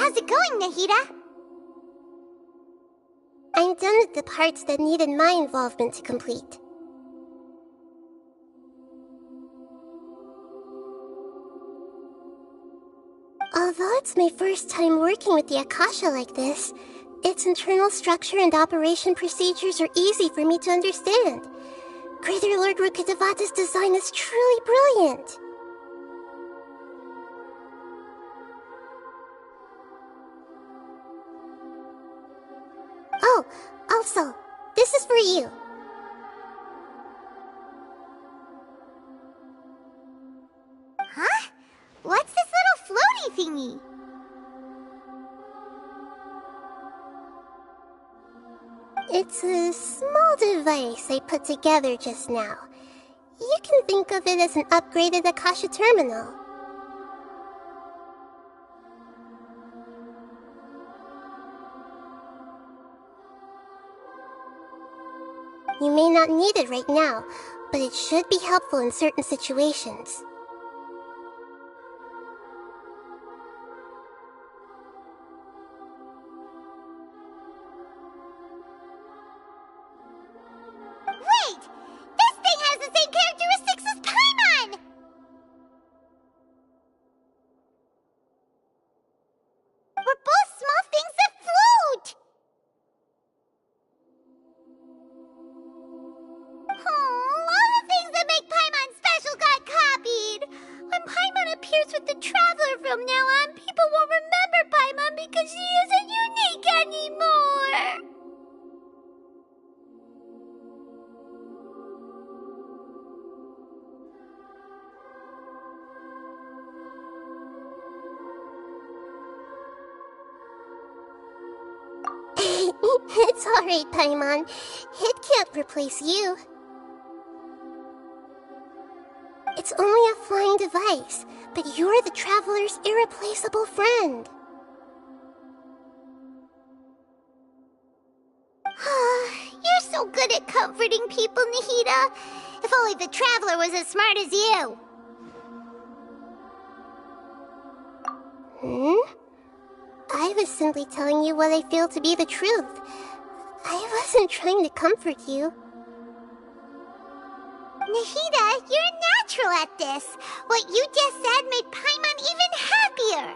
How's it going, Nahida? I'm done with the parts that needed my involvement to complete. Although it's my first time working with the Akasha like this, its internal structure and operation procedures are easy for me to understand. Greater Lord Rukkhadevata's design is truly brilliant. Oh, also, this is for you. Huh? What's this little floaty thingy? It's a small device I put together just now. You can think of it as an upgraded Akasha terminal. You may not need it right now, but it should be helpful in certain situations. Wait! This thing has the same characteristics as Paimon! We're both small things that float! Oh, all the things that make Paimon special got copied! When Paimon appears with the Traveler from now on, people won't remember Paimon because she isn't unique anymore! It's alright, Paimon. It can't replace you. It's only a flying device, but you're the Traveler's irreplaceable friend. You're so good at comforting people, Nahida. If only the Traveler was as smart as you. I was simply telling you what I feel to be the truth. I wasn't trying to comfort you. Nahida, you're a natural at this. What you just said made Paimon even happier.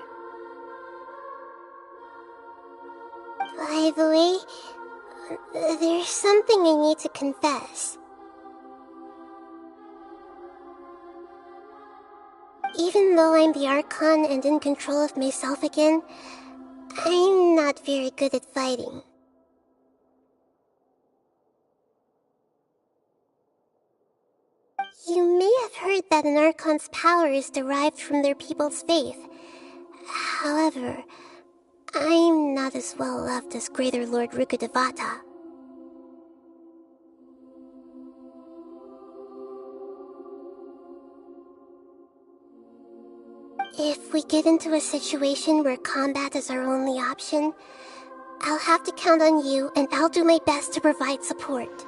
By the way, there's something I need to confess. Even though I'm the Archon and in control of myself again, I'm not very good at fighting. You may have heard that an Archon's power is derived from their people's faith. However, I'm not as well loved as Greater Lord Rukkhadevata. If we get into a situation where combat is our only option, I'll have to count on you, and I'll do my best to provide support.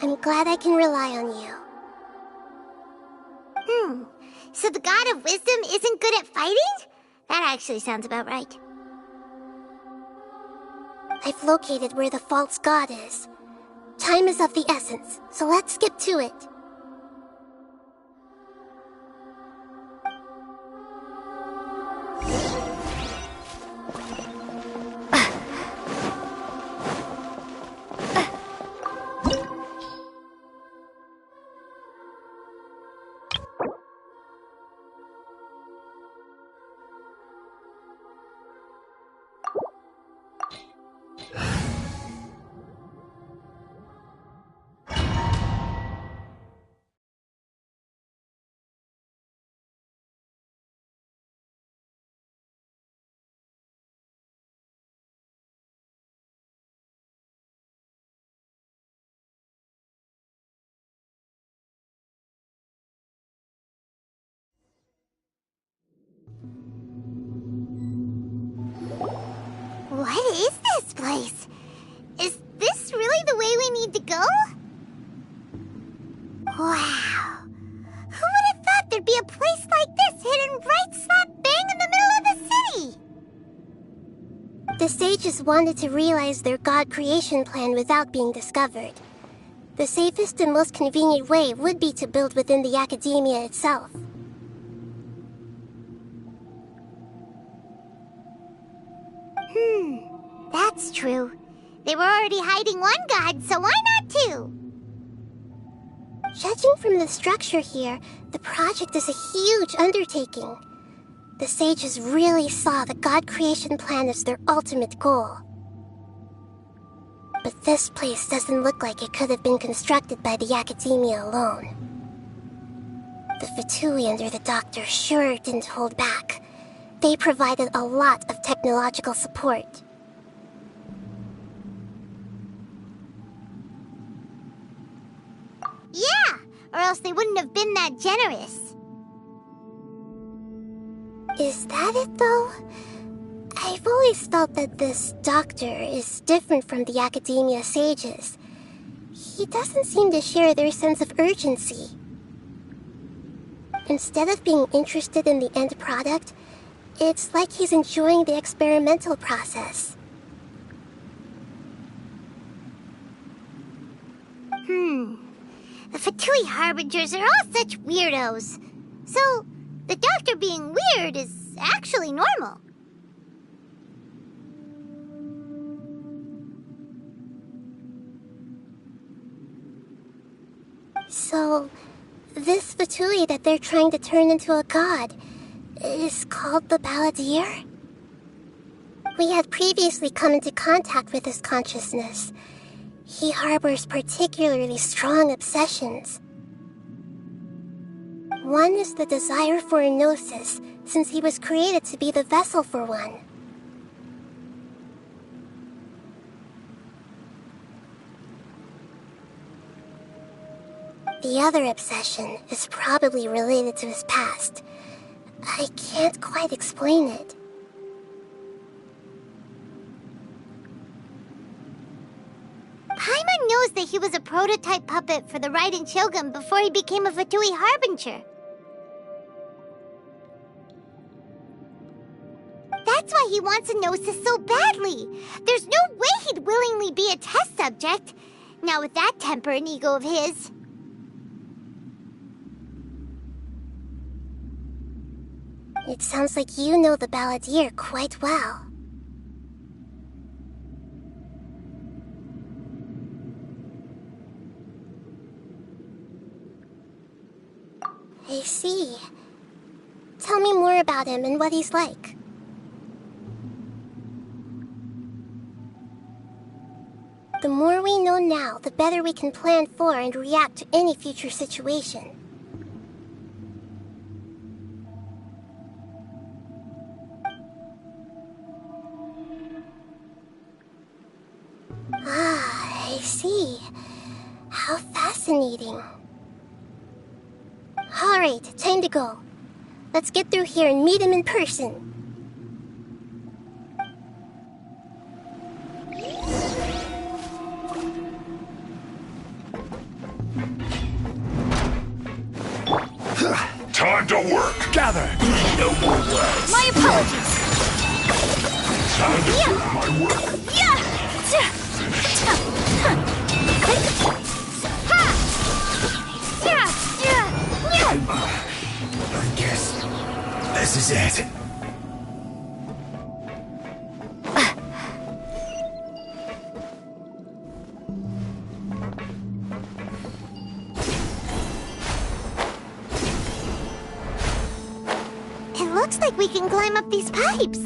I'm glad I can rely on you. So the God of Wisdom isn't good at fighting? That actually sounds about right. I've located where the false god is. Time is of the essence, so let's skip to it. good to go? Wow. Who would have thought there'd be a place like this hidden right slap bang in the middle of the city? The sages wanted to realize their god creation plan without being discovered. The safest and most convenient way would be to build within the academia itself. That's true. They were already hiding one god, so why not two? Judging from the structure here, the project is a huge undertaking. The sages really saw the god creation plan as their ultimate goal. But this place doesn't look like it could have been constructed by the academia alone. The Fatui under the doctor sure didn't hold back. They provided a lot of technological support. Yeah, or else they wouldn't have been that generous. Is that it, though? I've always felt that this doctor is different from the academia sages. He doesn't seem to share their sense of urgency. Instead of being interested in the end product, it's like he's enjoying the experimental process. The Fatui Harbingers are all such weirdos. So, the doctor being weird is actually normal. So, this Fatui that they're trying to turn into a god is called the Balladeer? We had previously come into contact with his consciousness. He harbors particularly strong obsessions. One is the desire for a gnosis, since he was created to be the vessel for one. The other obsession is probably related to his past. I can't quite explain it. Paimon knows that he was a prototype puppet for the Raiden Shogun before he became a Fatui Harbinger. That's why he wants a gnosis so badly. There's no way he'd willingly be a test subject. Now with that temper and ego of his. It sounds like you know the Balladeer quite well. I see. Tell me more about him and what he's like. The more we know now, the better we can plan for and react to any future situation. Ah, I see. How fascinating. Alright, time to go. Let's get through here and meet him in person. Time to work. Gather. No more words. My apologies. Time to do my work. I guess this is it. It looks like we can climb up these pipes.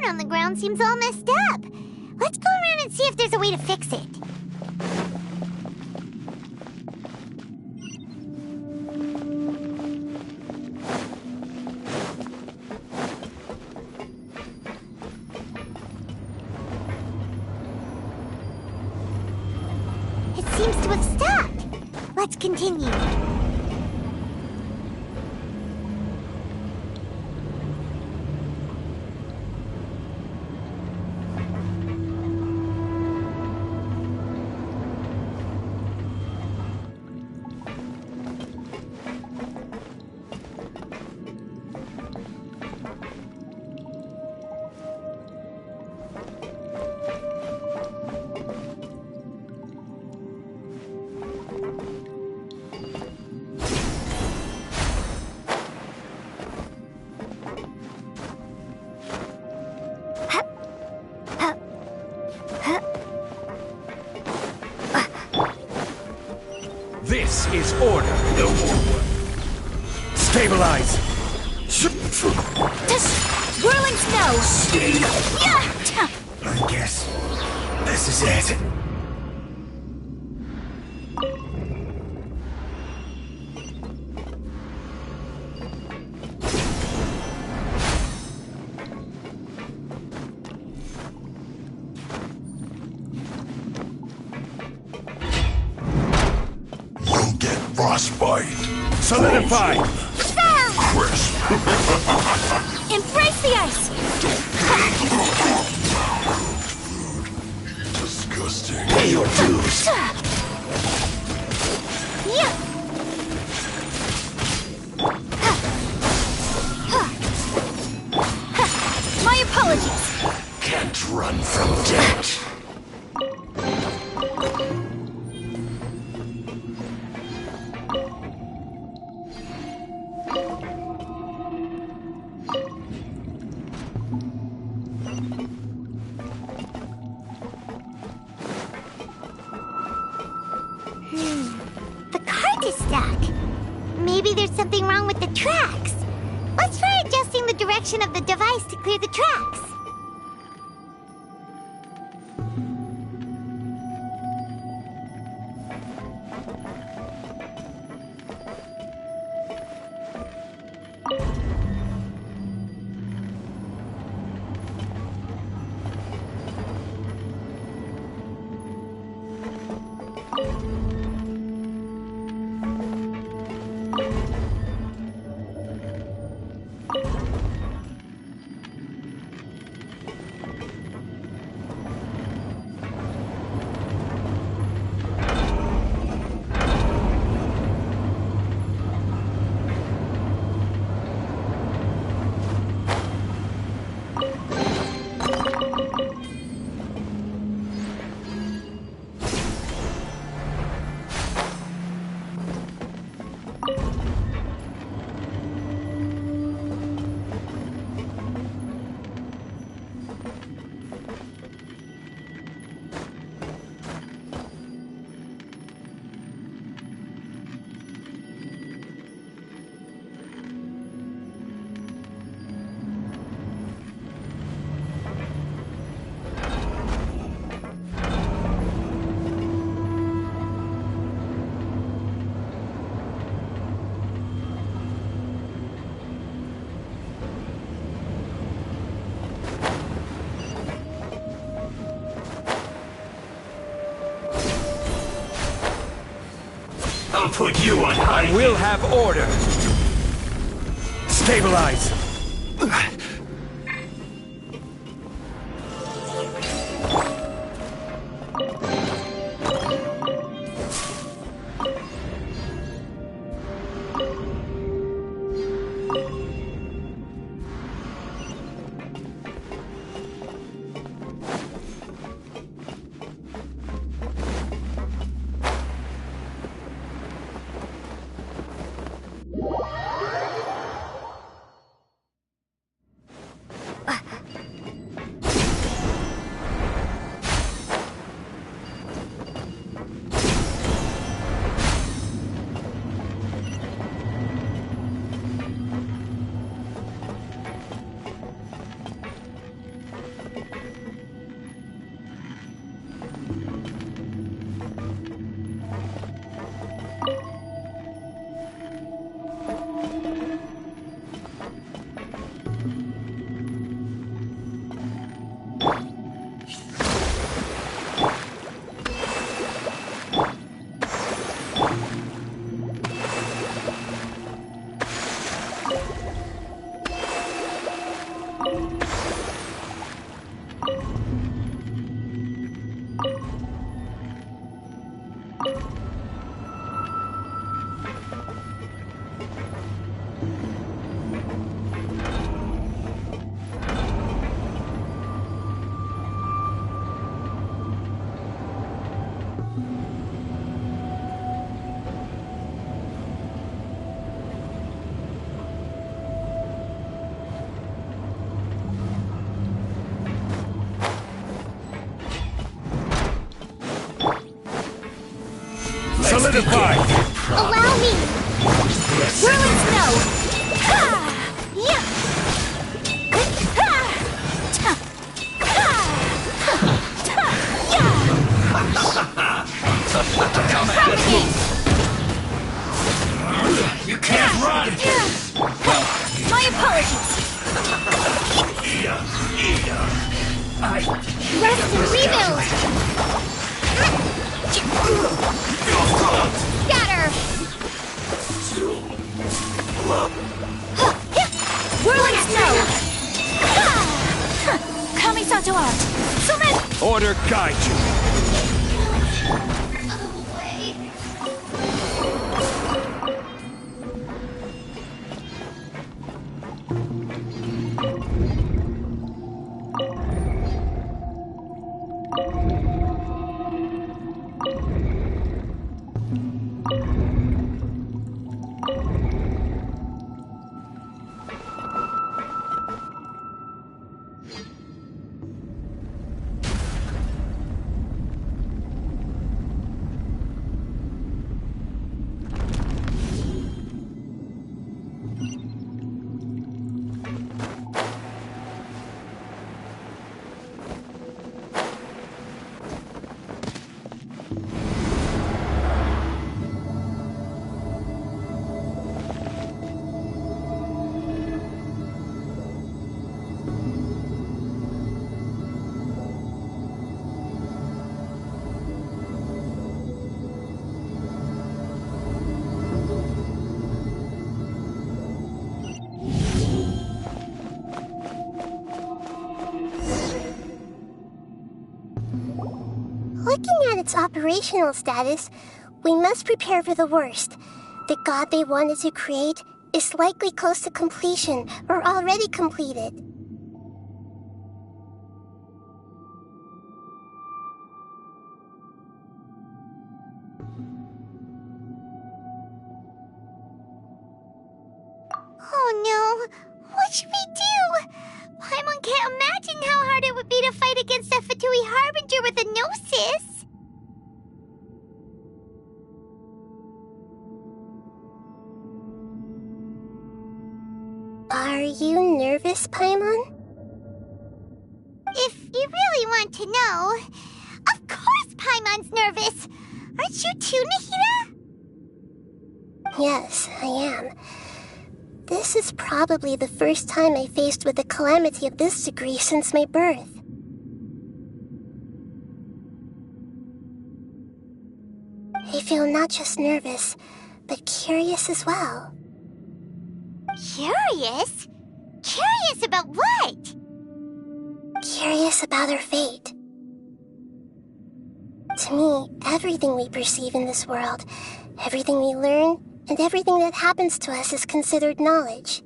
On the ground seems all messed up. Let's go around and see if there's a way to fix it. let's continue. This is order. No more. Stabilize. Whirling snow! Stay. Yeah! I guess this is it. You'll get frostbite. Solidify. Crisp. Embrace the ice! Disgusting. Pay your dues. Yeah! My apologies! Can't run from death. The cart is stuck. Maybe there's something wrong with the tracks. Let's try adjusting the direction of the device to clear the tracks. I'll put you on high. We'll have order. Stabilize. Solidify! Allow me! Whirling snow! Ha! Yeah! Ha! Ta! Ha! Ta! Yeah! Propagate! You can't run! My apologies! Rest and rebuild! Scatter! Whirling snow! Kami-sato art! Summon! Order guide you! Looking at its operational status, we must prepare for the worst. The god they wanted to create is likely close to completion or already completed. Oh no! What should we do? Paimon can't imagine how hard it would be to fight against a Fatui Harbinger with a Gnosis! Are you nervous, Paimon? If you really want to know, of course Paimon's nervous! Aren't you too, Nahida? Yes, I am. This is probably the first time I faced with a calamity of this degree since my birth. I feel not just nervous, but curious as well. Curious? Curious about what? Curious about our fate. To me, everything we perceive in this world, everything we learn, and everything that happens to us is considered knowledge.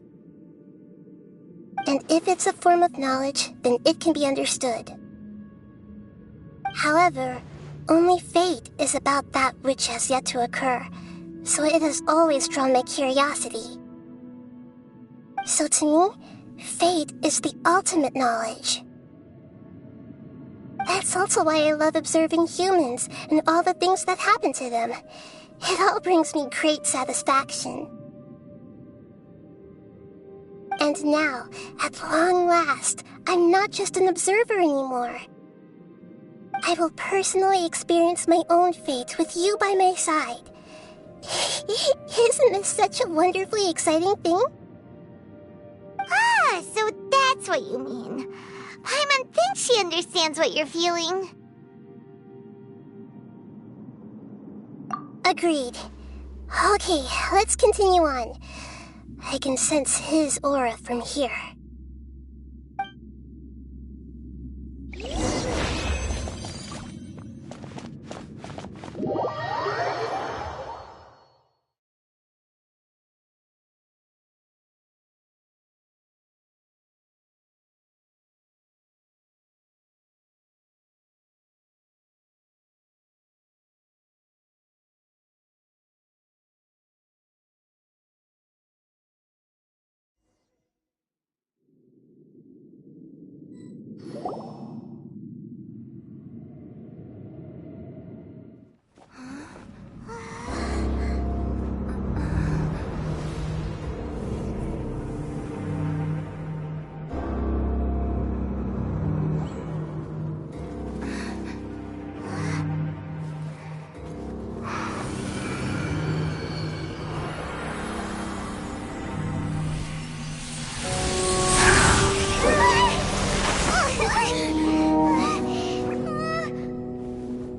And if it's a form of knowledge, then it can be understood. However, only fate is about that which has yet to occur, so it has always drawn my curiosity. So to me, fate is the ultimate knowledge. That's also why I love observing humans and all the things that happen to them. It all brings me great satisfaction. And now, at long last, I'm not just an observer anymore. I will personally experience my own fate with you by my side. Isn't this such a wonderfully exciting thing? Ah, so that's what you mean. Paimon thinks she understands what you're feeling. Agreed. Okay, let's continue on. I can sense his aura from here.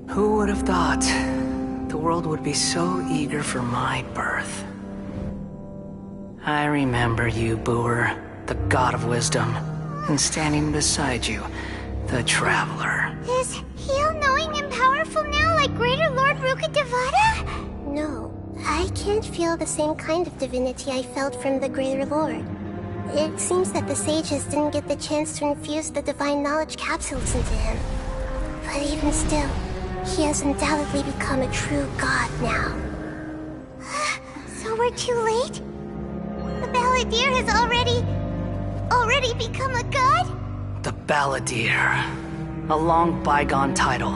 Who would have thought the world would be so eager for my birth? I remember you, Boer, the god of wisdom, and standing beside you, the traveler. Is he all-knowing and powerful now like Greater Lord Rukkhadevata? No, I can't feel the same kind of divinity I felt from the Greater Lord. It seems that the sages didn't get the chance to infuse the divine knowledge capsules into him. But even still, he has undoubtedly become a true god now. So we're too late? The Balladeer has already become a god? The Balladeer. A long bygone title.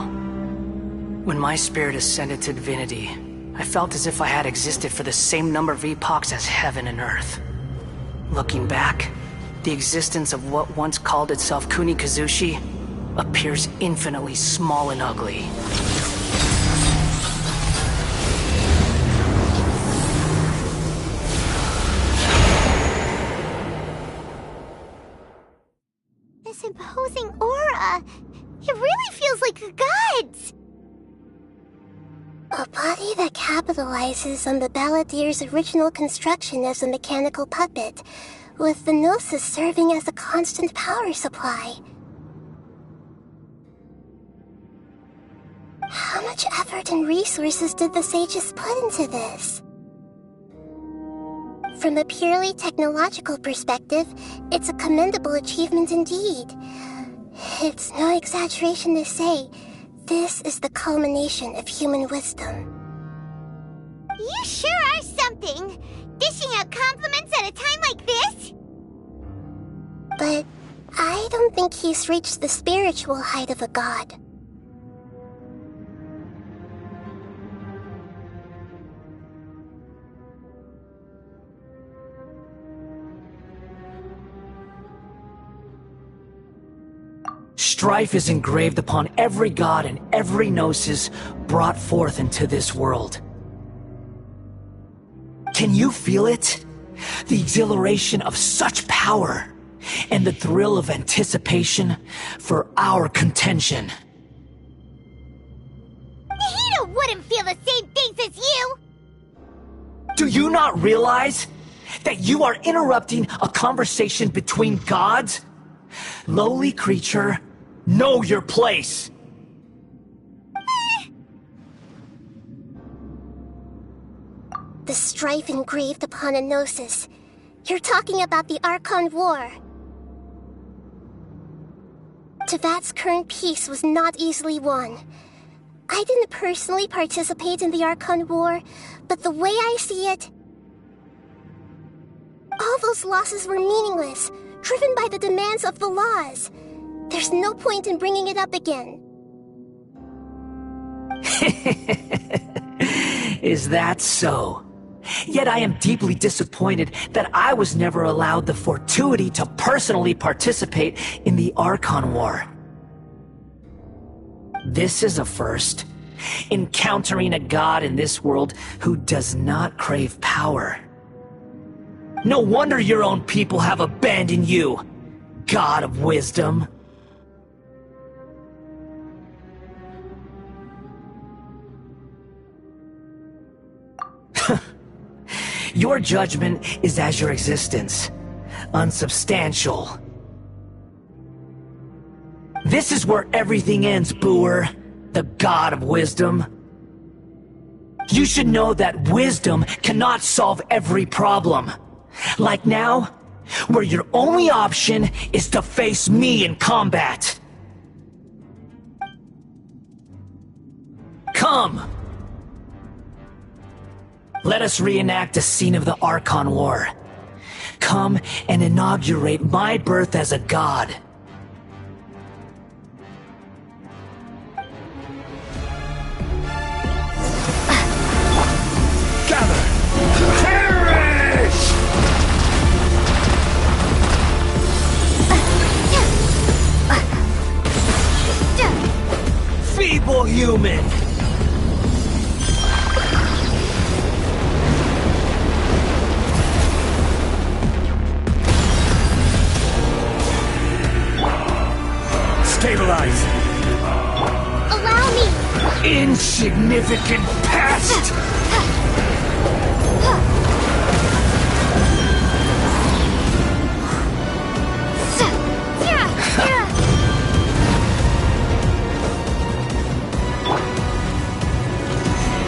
When my spirit ascended to divinity, I felt as if I had existed for the same number of epochs as heaven and earth. Looking back, the existence of what once called itself Kunikazushi appears infinitely small and ugly. This imposing aura, it really feels like the gods! A body that capitalizes on the Balladeer's original construction as a mechanical puppet, with the Gnosis serving as a constant power supply. How much effort and resources did the sages put into this? From a purely technological perspective, it's a commendable achievement indeed. It's no exaggeration to say, this is the culmination of human wisdom. You sure are something! Dishing out compliments at a time like this? But I don't think he's reached the spiritual height of a god. Strife is engraved upon every god and every gnosis brought forth into this world. Can you feel it? The exhilaration of such power, and the thrill of anticipation for our contention. Nahida wouldn't feel the same things as you! Do you not realize that you are interrupting a conversation between gods? Lowly creature, know your place! The strife engraved upon a gnosis. You're talking about the Archon War. Tevat's current peace was not easily won. I didn't personally participate in the Archon War, but the way I see it, all those losses were meaningless, driven by the demands of the laws. There's no point in bringing it up again. Is that so? Yet I am deeply disappointed that I was never allowed the fortuity to personally participate in the Archon War. This is a first. Encountering a god in this world who does not crave power. No wonder your own people have abandoned you, god of wisdom. Your judgment is as your existence. Unsubstantial. This is where everything ends, Booer. The god of wisdom. You should know that wisdom cannot solve every problem. Like now, where your only option is to face me in combat. Come! Let us reenact a scene of the Archon War. Come and inaugurate my birth as a god. Gather! Perish! Feeble human! Stabilize! Allow me! Insignificant pest!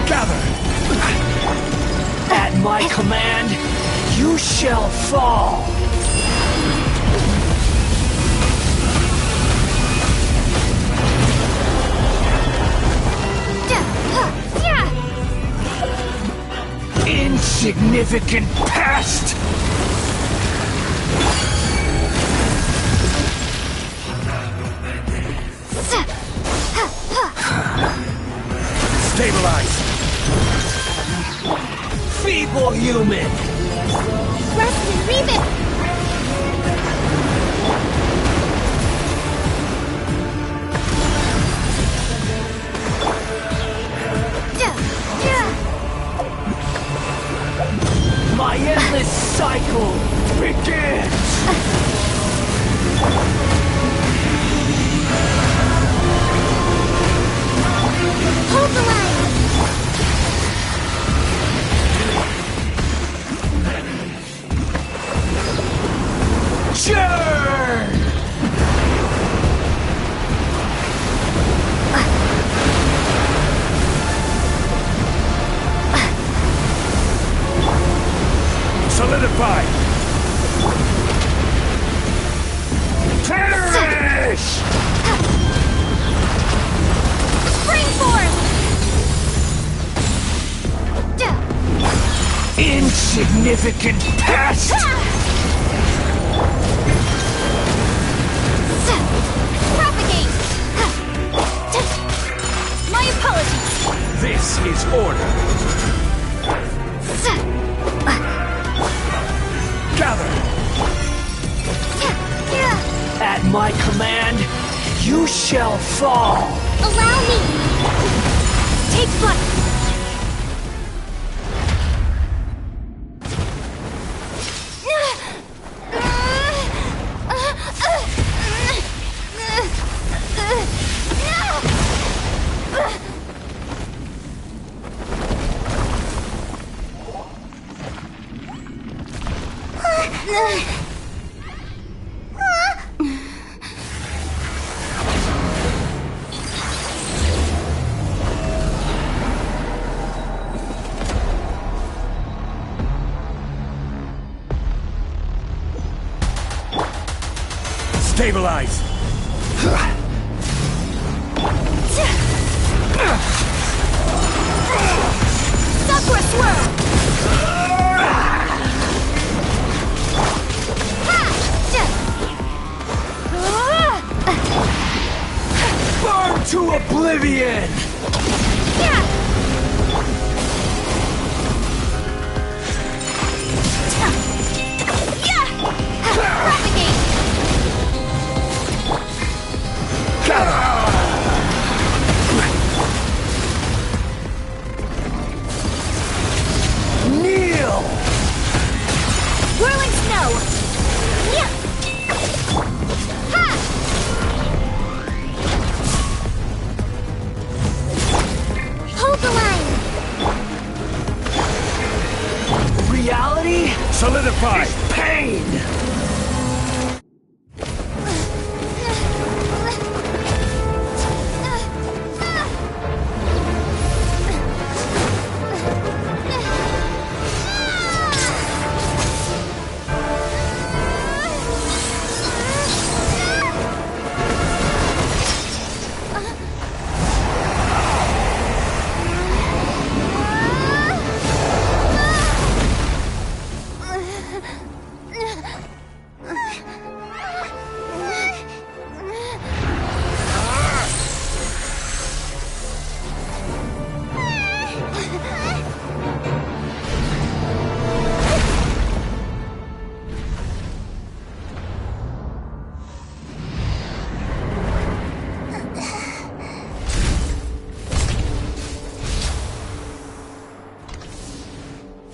Gather! At my command, you shall fall! Insignificant pest! Stabilize! Feeble human! Rest and revive! My endless cycle begins! Hold the line! Churn! Solidify! Perish! Springboard! Insignificant pest! Propagate! My apologies! This is order. Gather! At my command, you shall fall! Allow me! Take flight! Stabilize! Sakura swirl! Burn to oblivion! Propagate! Kneel! Whirling snow! Ha! Hold the line! Reality Solidify! Pain!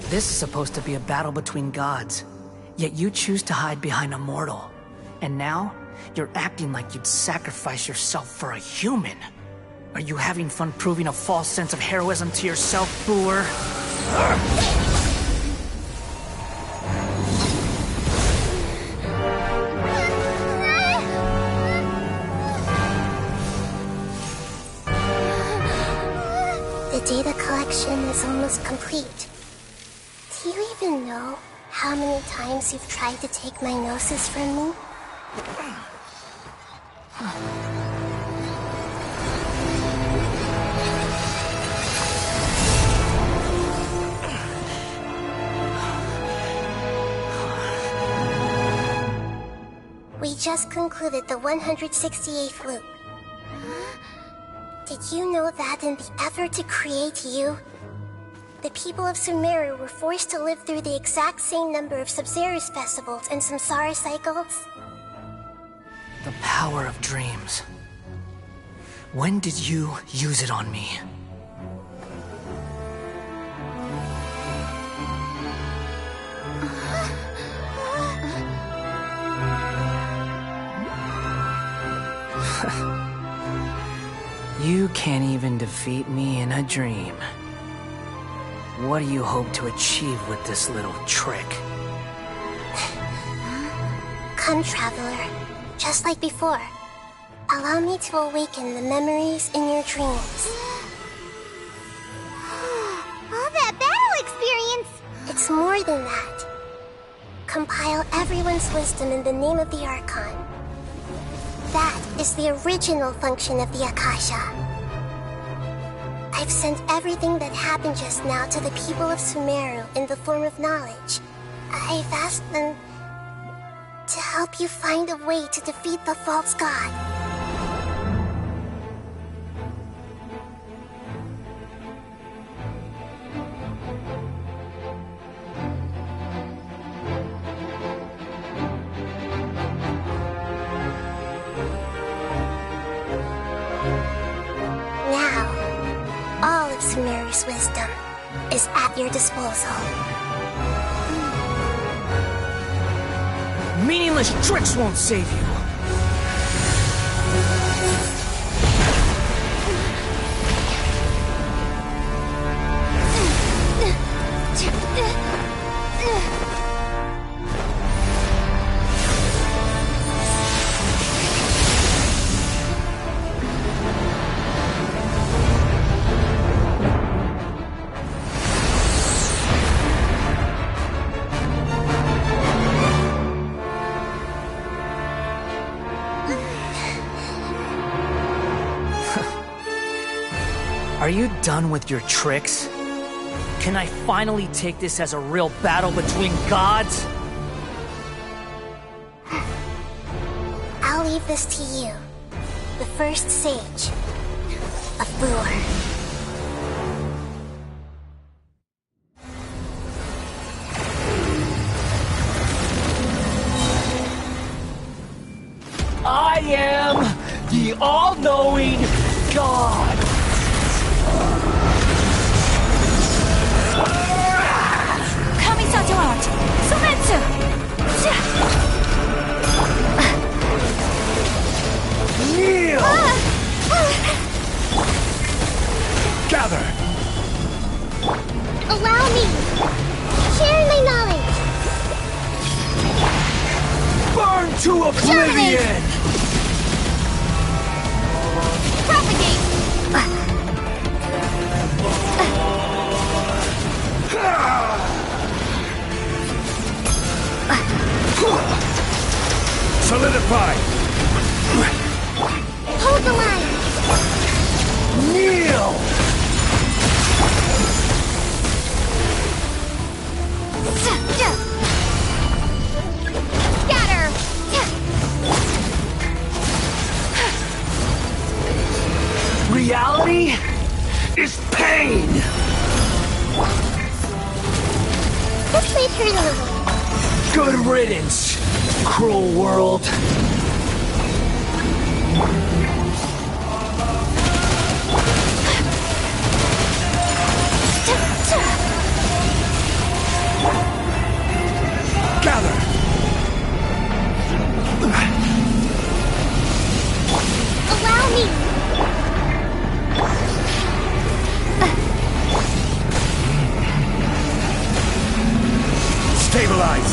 This is supposed to be a battle between gods, yet you choose to hide behind a mortal. And now, you're acting like you'd sacrifice yourself for a human. Are you having fun proving a false sense of heroism to yourself, Boor? The data collection is almost complete. Do you even know how many times you've tried to take my gnosis from me? We just concluded the 168th loop. Did you know that in the effort to create you, the people of Sumeru were forced to live through the exact same number of Sub-Zerus festivals and Samsara cycles? The power of dreams. When did you use it on me? You can't even defeat me in a dream. What do you hope to achieve with this little trick? Come, Traveler. Just like before. Allow me to awaken the memories in your dreams. All that battle experience! It's more than that. Compile everyone's wisdom in the name of the Archon. That is the original function of the Akasha. I've sent everything that happened just now to the people of Sumeru in the form of knowledge. I've asked them to help you find a way to defeat the false god. Sumeru's wisdom is at your disposal. Meaningless tricks won't save you! Are you done with your tricks? Can I finally take this as a real battle between gods? I'll leave this to you, the first sage of Boor. I am the all-knowing God! Kneel! Gather! Allow me! Share my knowledge! To oblivion! Propagate! Solidify! Hold the line! Kneel! Scatter! Reality is pain! This may hurt a little. Good riddance, cruel world. Gather! Allow me! Stabilize!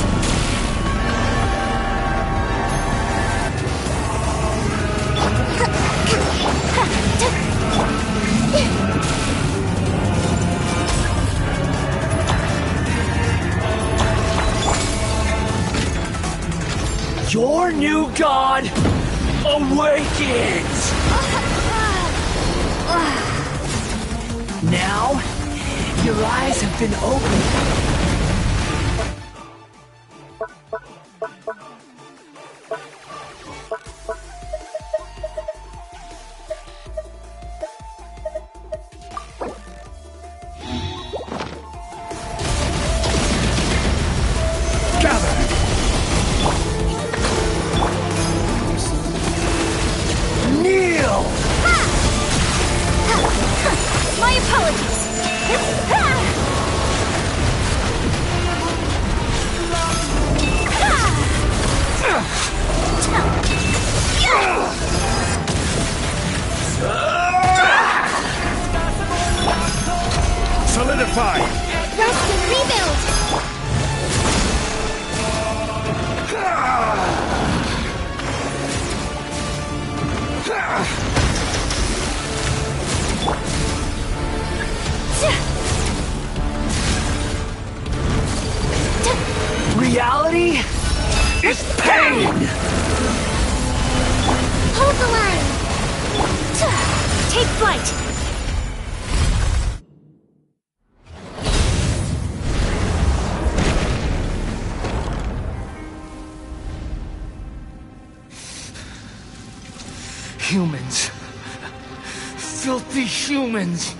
Your new god awakens! Now, your eyes have been opened. Kneel! My apologies! Solidify! Rest and rebuild! Reality is pain! Hold the line! Take flight! Humans. Filthy humans.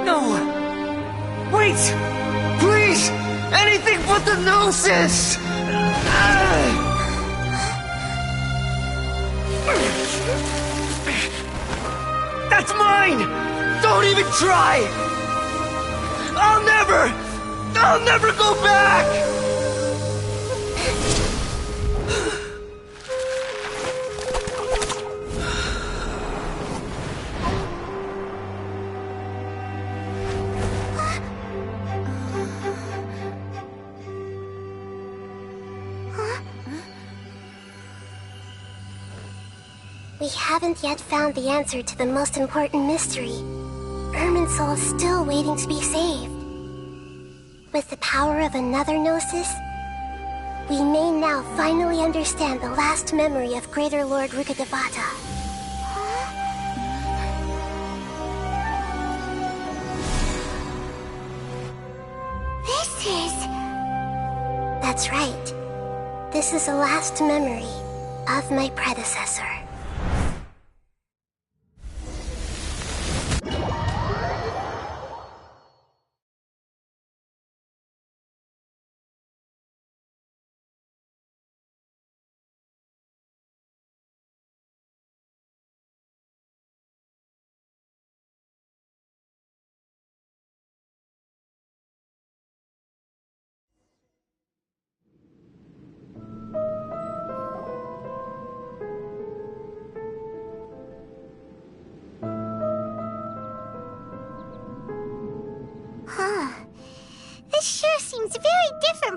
No! Wait! Please! Anything but the Gnosis! That's mine! Don't even try! I'll never go back! We haven't yet found the answer to the most important mystery. Irminsul is still waiting to be saved. With the power of another Gnosis, we may now finally understand the last memory of Greater Lord Rukkhadevata. This is... That's right. This is the last memory of my predecessor.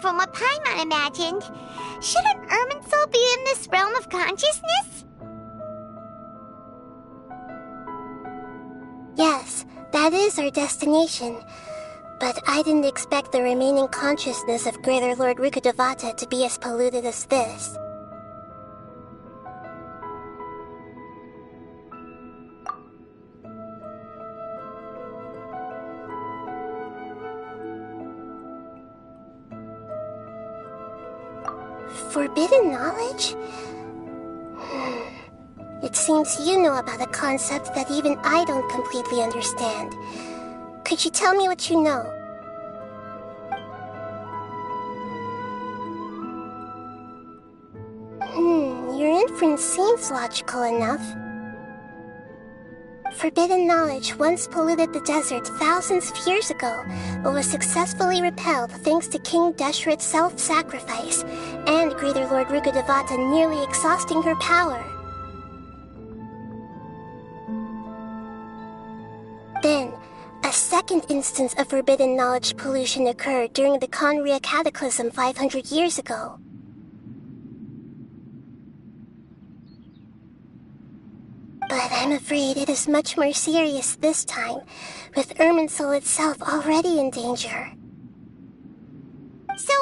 from what Paimon imagined. Shouldn't Irminsul be in this realm of consciousness? Yes, that is our destination. But I didn't expect the remaining consciousness of Greater Lord Rukkhadevata to be as polluted as this. Forbidden knowledge? It seems you know about a concept that even I don't completely understand. Could you tell me what you know? Your inference seems logical enough. Forbidden knowledge once polluted the desert thousands of years ago, but was successfully repelled thanks to King Deshret's self-sacrifice, and Greater Lord Rukkhadevata nearly exhausting her power. Then, a second instance of forbidden knowledge pollution occurred during the Conria Cataclysm 500 years ago. But I'm afraid it is much more serious this time, with Irminsul itself already in danger. So,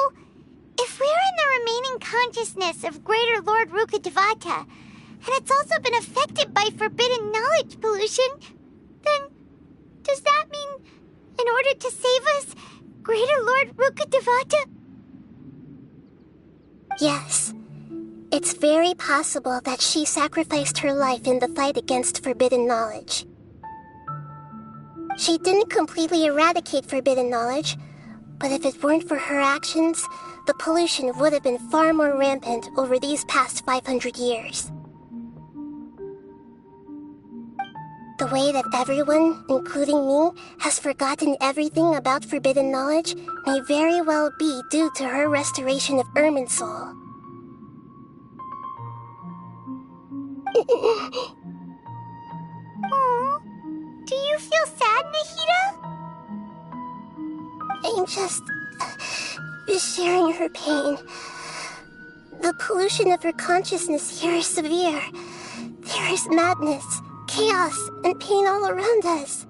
if we're in the remaining consciousness of Greater Lord Rukkhadevata, and it's also been affected by forbidden knowledge pollution, then does that mean, in order to save us, Greater Lord Rukkhadevata? Yes. It's very possible that she sacrificed her life in the fight against forbidden knowledge. She didn't completely eradicate forbidden knowledge, but if it weren't for her actions, the pollution would have been far more rampant over these past 500 years. The way that everyone, including me, has forgotten everything about forbidden knowledge may very well be due to her restoration of Irminsul. Aww. Do you feel sad, Nahida? I'm just sharing her pain. The pollution of her consciousness here is severe. There is madness, chaos, and pain all around us.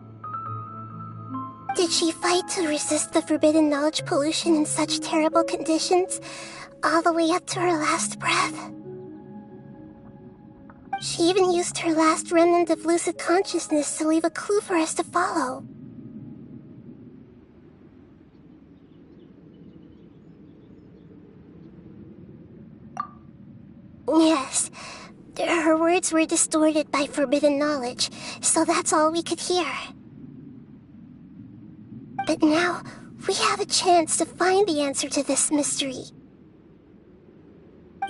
Did she fight to resist the forbidden knowledge pollution in such terrible conditions, all the way up to her last breath? She even used her last remnant of lucid consciousness to leave a clue for us to follow. Yes, her words were distorted by forbidden knowledge, so that's all we could hear. But now, we have a chance to find the answer to this mystery.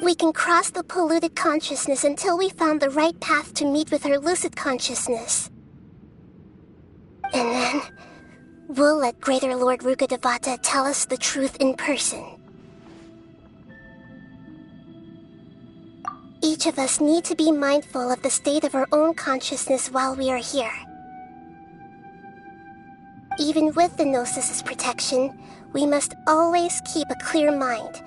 We can cross the polluted consciousness until we found the right path to meet with her lucid consciousness. And then, we'll let Greater Lord Rukkhadevata tell us the truth in person. Each of us need to be mindful of the state of our own consciousness while we are here. Even with the Gnosis' protection, we must always keep a clear mind.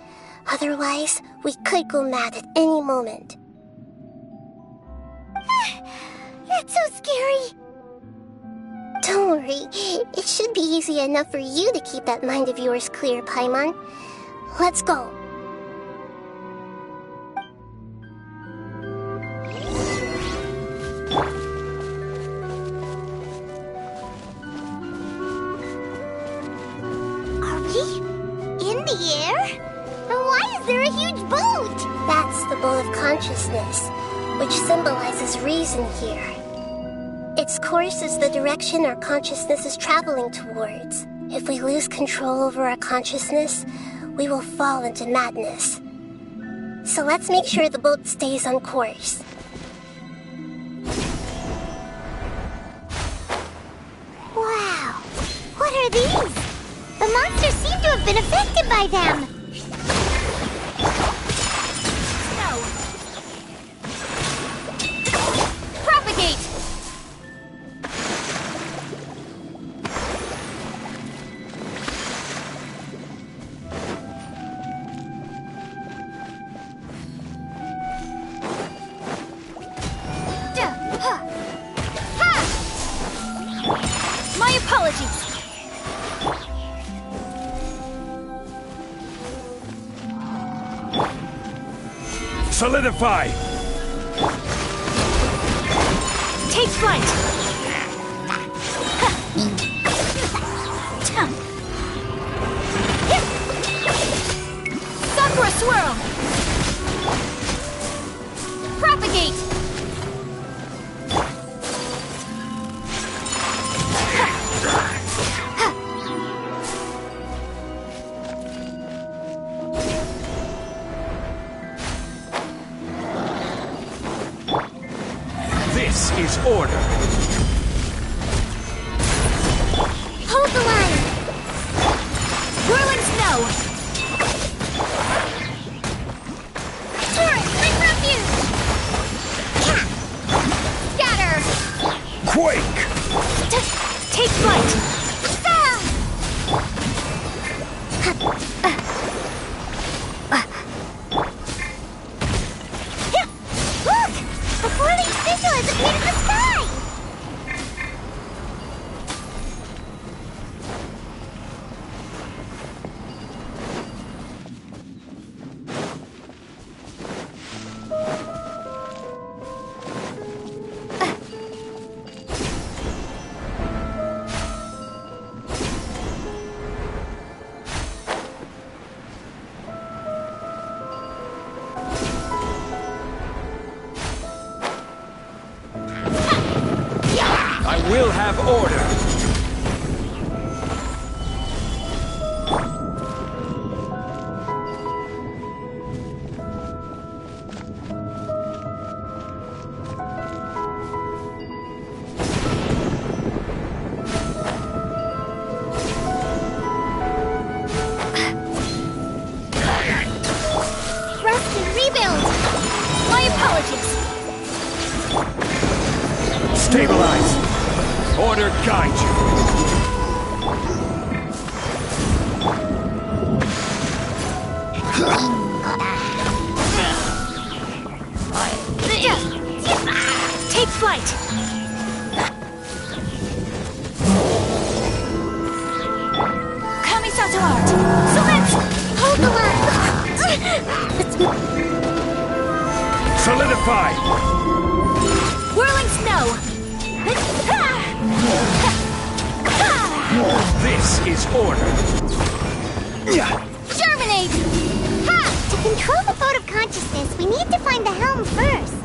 Otherwise, we could go mad at any moment. That's so scary. Don't worry, it should be easy enough for you to keep that mind of yours clear, Paimon. Let's go. Are we in the air? And why is there a huge boat? That's the boat of consciousness, which symbolizes reason here. Its course is the direction our consciousness is traveling towards. If we lose control over our consciousness, we will fall into madness. So let's make sure the boat stays on course. Wow! What are these? The monsters seem to have been affected by them. Propagate! Solidify! Take flight! Sakura swirl! Propagate! This is order. Hold the line! Whirling snow! Turret, bring refuge! Scatter! Quake! Take flight! Look! A whirling sigil has appeared in the sky! I will have order. Rest and rebuild! My apologies! Stabilize! Order guide you! Take flight! Kamisato art! So let's hold the line! Solidify! Whirling snow! This is order. Germinate! Ha! To control the boat of consciousness, we need to find the helm first.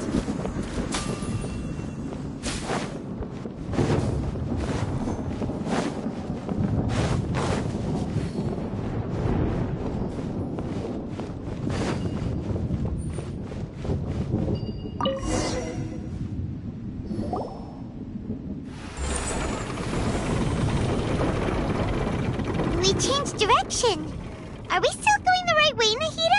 We changed direction. Are we still going the right way, Nahida?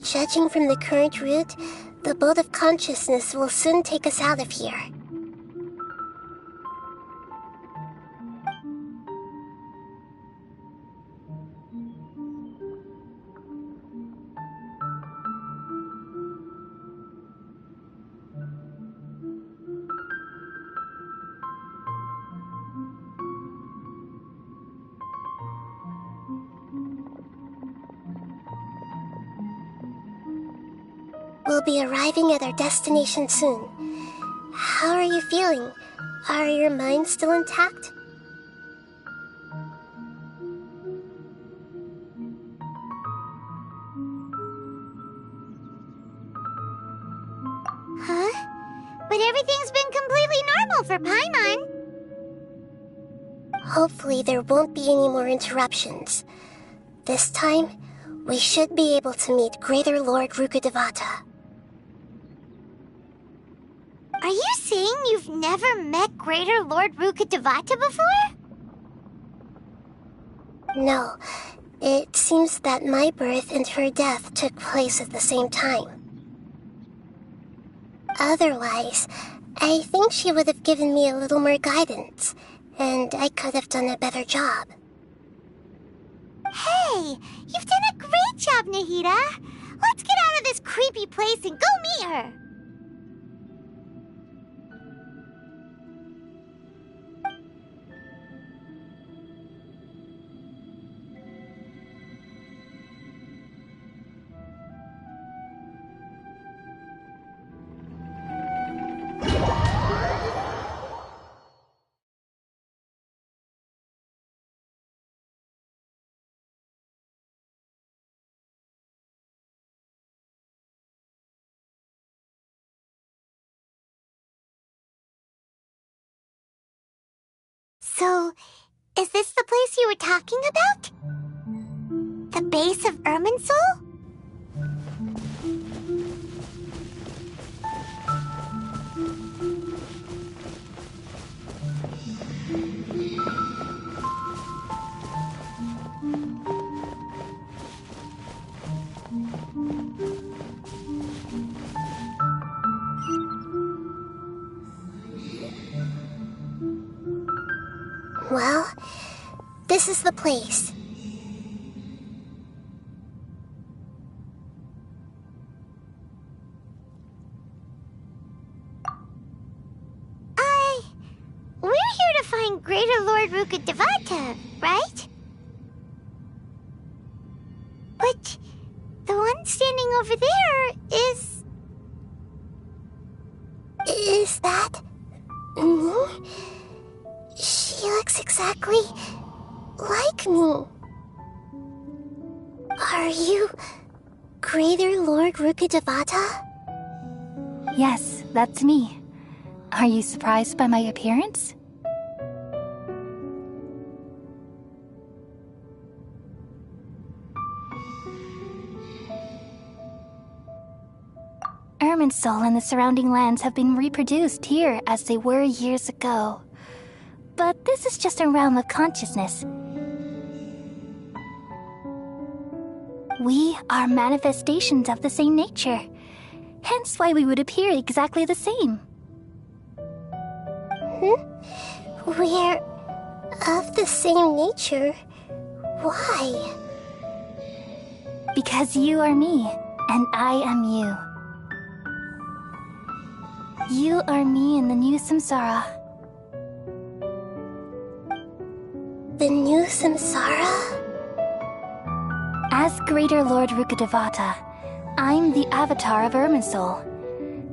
Judging from the current route, the boat of consciousness will soon take us out of here. We'll be arriving at our destination soon. How are you feeling? Are your minds still intact? Huh? But everything's been completely normal for Paimon. Hopefully there won't be any more interruptions. This time, we should be able to meet Greater Lord Rukkhadevata. Are you saying you've never met Greater Lord Rukkhadevata before? No. It seems that my birth and her death took place at the same time. Otherwise, I think she would have given me a little more guidance, and I could have done a better job. Hey! You've done a great job, Nahida! Let's get out of this creepy place and go meet her! So, is this the place you were talking about? The base of Irminsul? Well, this is the place. We're here to find Greater Lord Rukkhadevata, right? But the one standing over there is... Is that me? She looks exactly like me. Are you Greater Lord Rukkhadevata? Yes, that's me. Are you surprised by my appearance? Irminsul and the surrounding lands have been reproduced here as they were years ago. But this is just a realm of consciousness. We are manifestations of the same nature, hence why we would appear exactly the same. We're of the same nature. Why? Because you are me, and I am you. You are me in the new samsara. The new samsara? As Greater Lord Rukkhadevata, I'm the avatar of Irminsul,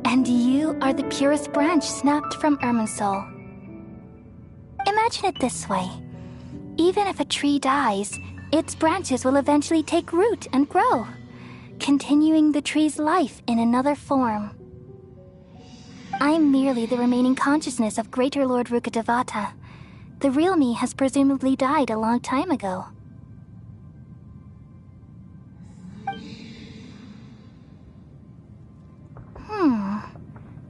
and you are the purest branch snapped from Irminsul. Imagine it this way. Even if a tree dies, its branches will eventually take root and grow, continuing the tree's life in another form. I'm merely the remaining consciousness of Greater Lord Rukkhadevata. The real me has presumably died a long time ago.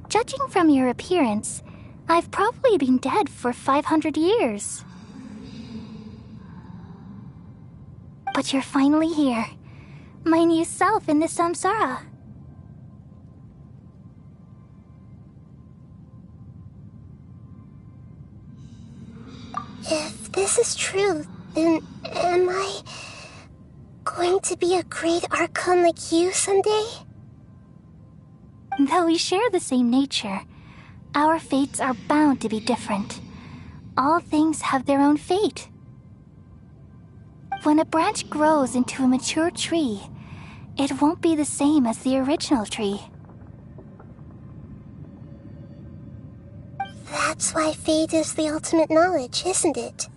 Judging from your appearance, I've probably been dead for 500 years. But you're finally here. My new self in the samsara. If this is true, then am I going to be a great archon like you someday? Though we share the same nature, our fates are bound to be different. All things have their own fate. When a branch grows into a mature tree, it won't be the same as the original tree. That's why fate is the ultimate knowledge, isn't it?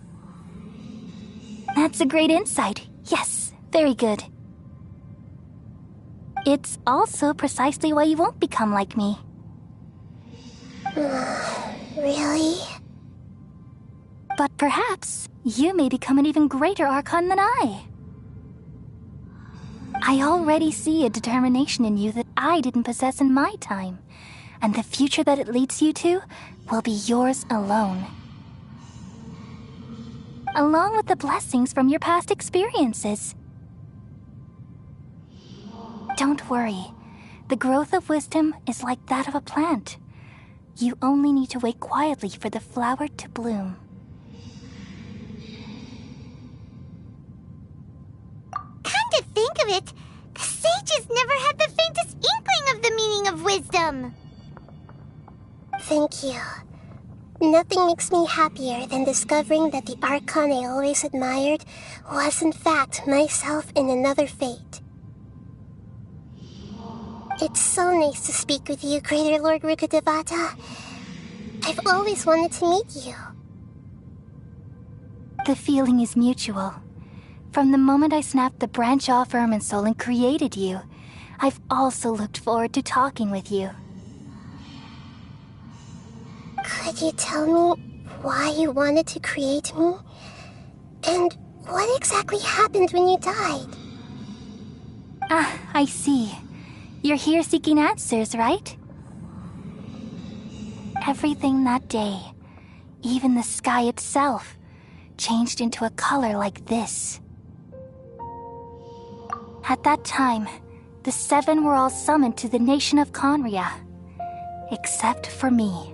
That's a great insight. Yes, very good. It's also precisely why you won't become like me. Really? But perhaps you may become an even greater archon than I. I already see a determination in you that I didn't possess in my time, and the future that it leads you to will be yours alone. Along with the blessings from your past experiences. Don't worry. The growth of wisdom is like that of a plant. You only need to wait quietly for the flower to bloom. Come to think of it, the sages never had the faintest inkling of the meaning of wisdom. Thank you. Nothing makes me happier than discovering that the archon I always admired was in fact myself in another fate. It's so nice to speak with you, Greater Lord Rukkhadevata. I've always wanted to meet you. The feeling is mutual. From the moment I snapped the branch off Irminsul and created you, I've also looked forward to talking with you. Could you tell me why you wanted to create me? And what exactly happened when you died? Ah, I see. You're here seeking answers, right? Everything that day, even the sky itself, changed into a color like this. At that time, the 7 were all summoned to the nation of Conria. Except for me.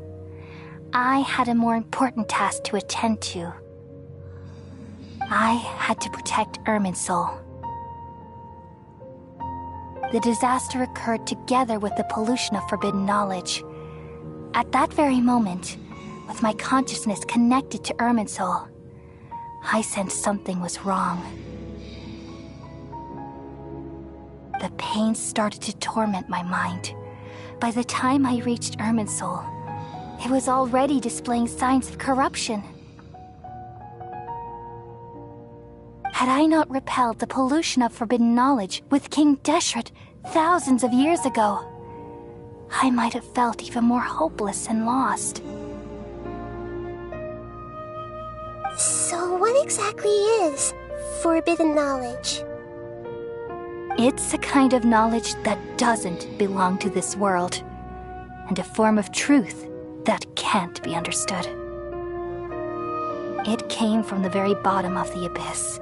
I had a more important task to attend to. I had to protect Irminsul. The disaster occurred together with the pollution of forbidden knowledge. At that very moment, with my consciousness connected to Irminsul, I sensed something was wrong. The pain started to torment my mind. By the time I reached Irminsul, it was already displaying signs of corruption. Had I not repelled the pollution of forbidden knowledge with King Deshret thousands of years ago, I might have felt even more hopeless and lost. So what exactly is forbidden knowledge? It's a kind of knowledge that doesn't belong to this world, and a form of truth that can't be understood. It came from the very bottom of the abyss.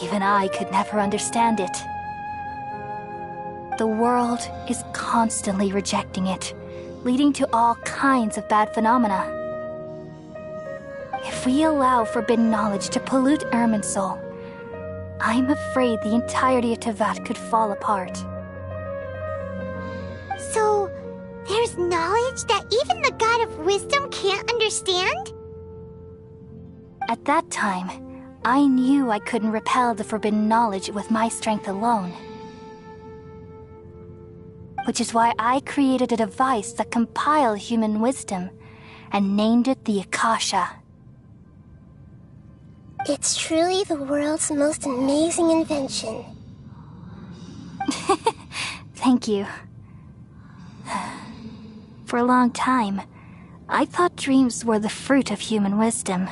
Even I could never understand it. The world is constantly rejecting it, leading to all kinds of bad phenomena. If we allow forbidden knowledge to pollute Irminsul, I'm afraid the entirety of Teyvat could fall apart. So, there's knowledge that even the God of Wisdom can't understand? At that time, I knew I couldn't repel the forbidden knowledge with my strength alone. Which is why I created a device that compiled human wisdom and named it the Akasha. It's truly the world's most amazing invention. Thank you. For a long time, I thought dreams were the fruit of human wisdom.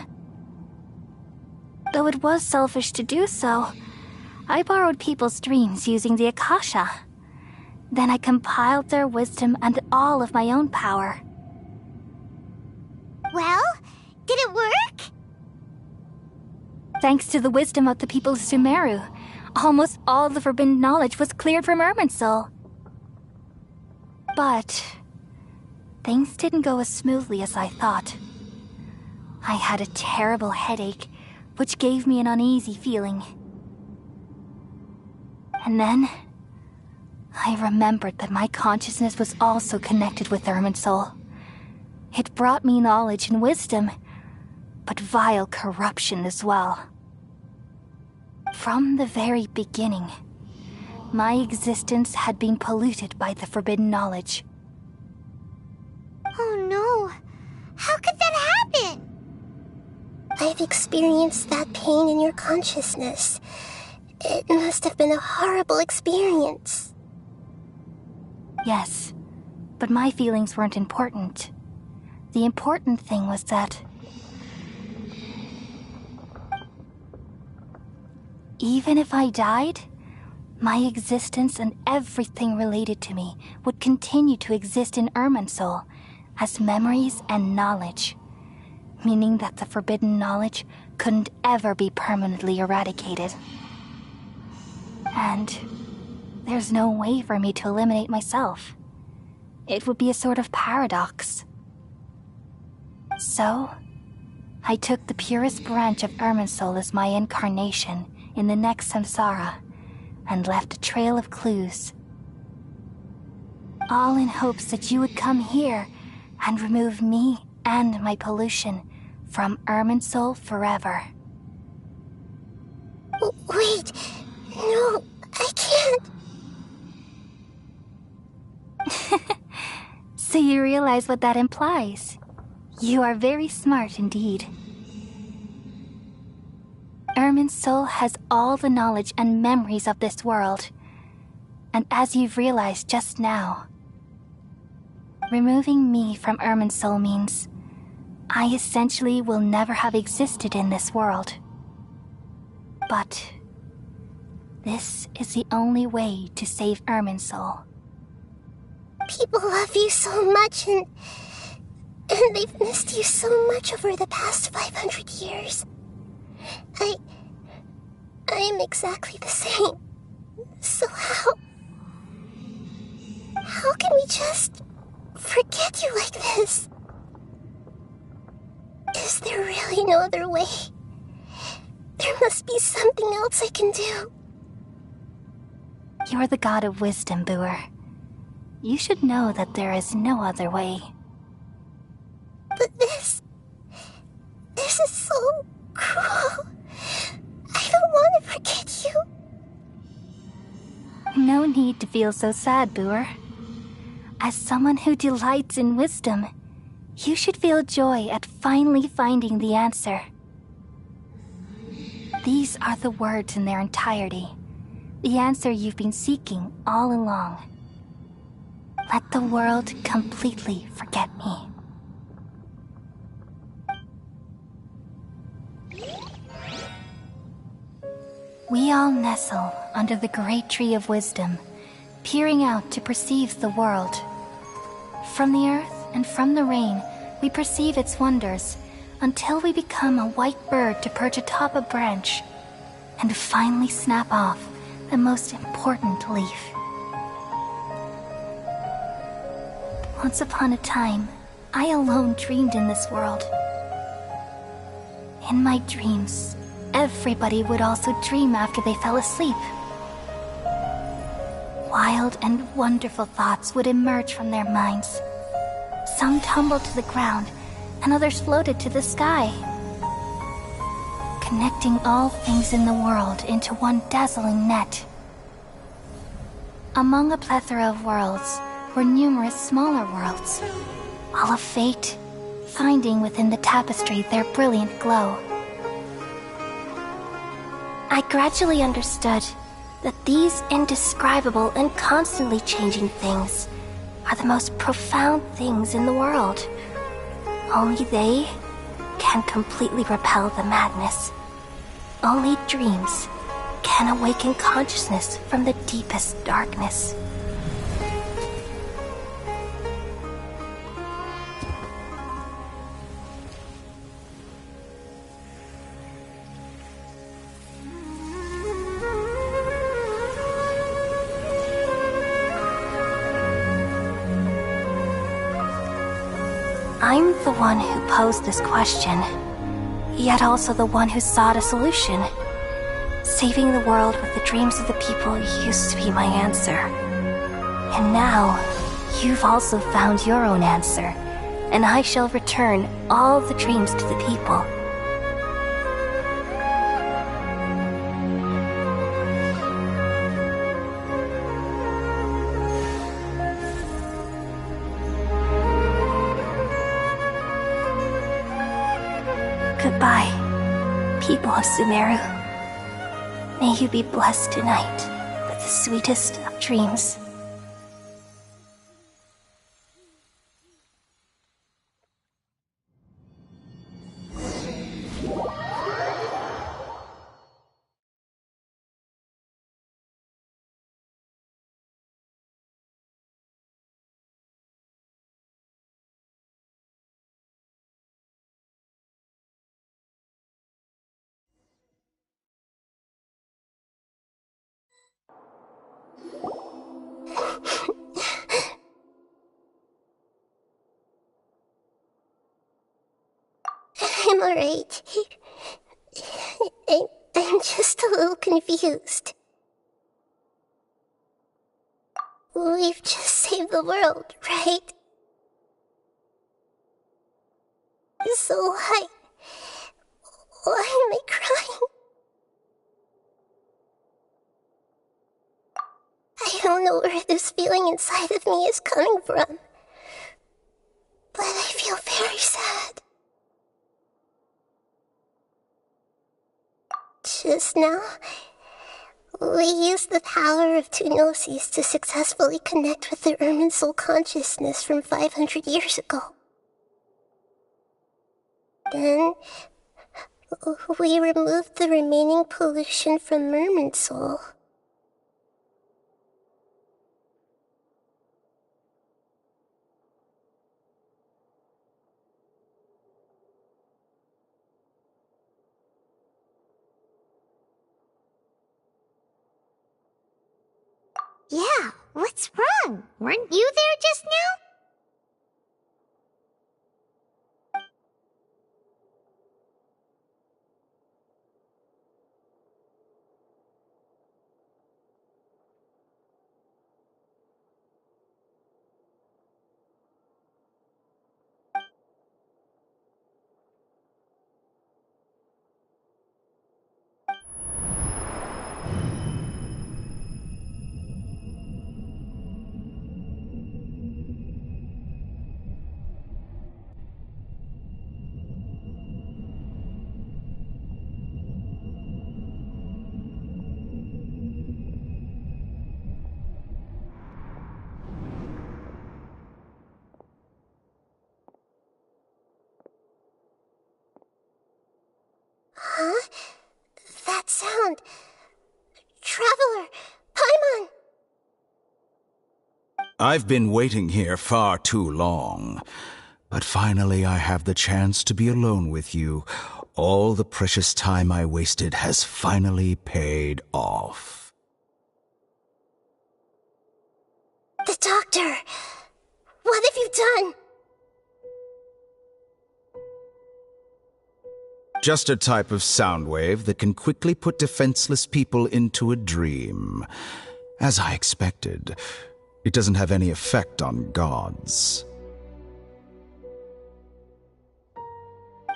Though it was selfish to do so, I borrowed people's dreams using the Akasha. Then I compiled their wisdom and all of my own power. Well, did it work? Thanks to the wisdom of the people of Sumeru, almost all the forbidden knowledge was cleared from Irminsul. But things didn't go as smoothly as I thought. I had a terrible headache, which gave me an uneasy feeling. And then I remembered that my consciousness was also connected with Irminsul. It brought me knowledge and wisdom, but vile corruption as well. From the very beginning, my existence had been polluted by the forbidden knowledge. Oh no, how could that happen? I've experienced that pain in your consciousness. It must have been a horrible experience. Yes, but my feelings weren't important. The important thing was that even if I died, my existence and everything related to me would continue to exist in Irminsul as memories and knowledge, meaning that the forbidden knowledge couldn't ever be permanently eradicated. And there's no way for me to eliminate myself. It would be a sort of paradox. So, I took the purest branch of Irminsul as my incarnation in the next samsara, and left a trail of clues. All in hopes that you would come here and remove me and my pollution from Irminsul forever. Wait, no, I can't. So you realize what that implies. You are very smart indeed. Irminsul has all the knowledge and memories of this world. And as you've realized just now, removing me from Irminsul means I essentially will never have existed in this world. But this is the only way to save Irminsul. People love you so much, and they've missed you so much over the past 500 years. I am exactly the same. So how can we just forget you like this? Is there really no other way? There must be something else I can do. You're the god of wisdom, Boer. You should know that there is no other way. But this is so cruel. I don't want to forget you. No need to feel so sad, Boer. As someone who delights in wisdom, you should feel joy at finally finding the answer. These are the words in their entirety, the answer you've been seeking all along. Let the world completely forget me. We all nestle under the great tree of wisdom, peering out to perceive the world. From the earth and from the rain, we perceive its wonders, until we become a white bird to perch atop a branch, and finally snap off the most important leaf. Once upon a time, I alone dreamed in this world. In my dreams, everybody would also dream after they fell asleep. Wild and wonderful thoughts would emerge from their minds. Some tumbled to the ground, and others floated to the sky, connecting all things in the world into one dazzling net. Among a plethora of worlds were numerous smaller worlds, all of fate, finding within the tapestry their brilliant glow. I gradually understood that these indescribable and constantly changing things are the most profound things in the world. Only they can completely repel the madness. Only dreams can awaken consciousness from the deepest darkness. I'm the one who posed this question, yet also the one who sought a solution. Saving the world with the dreams of the people used to be my answer. And now, you've also found your own answer, and I shall return all the dreams to the people. Goodbye, people of Sumeru. May you be blessed tonight with the sweetest of dreams. I'm alright. I'm just a little confused. We've just saved the world, right? So why am I crying? I don't know where this feeling inside of me is coming from, but I feel very sad. Just now, we used the power of two gnosis to successfully connect with the Irminsul consciousness from 500 years ago. Then, we removed the remaining pollution from Merman Soul. Yeah, what's wrong? Weren't you there just now? Huh? That sound. Traveler! Paimon! I've been waiting here far too long. But finally I have the chance to be alone with you. All the precious time I wasted has finally paid off. The doctor! What have you done? Just a type of sound wave that can quickly put defenseless people into a dream. As I expected, it doesn't have any effect on gods.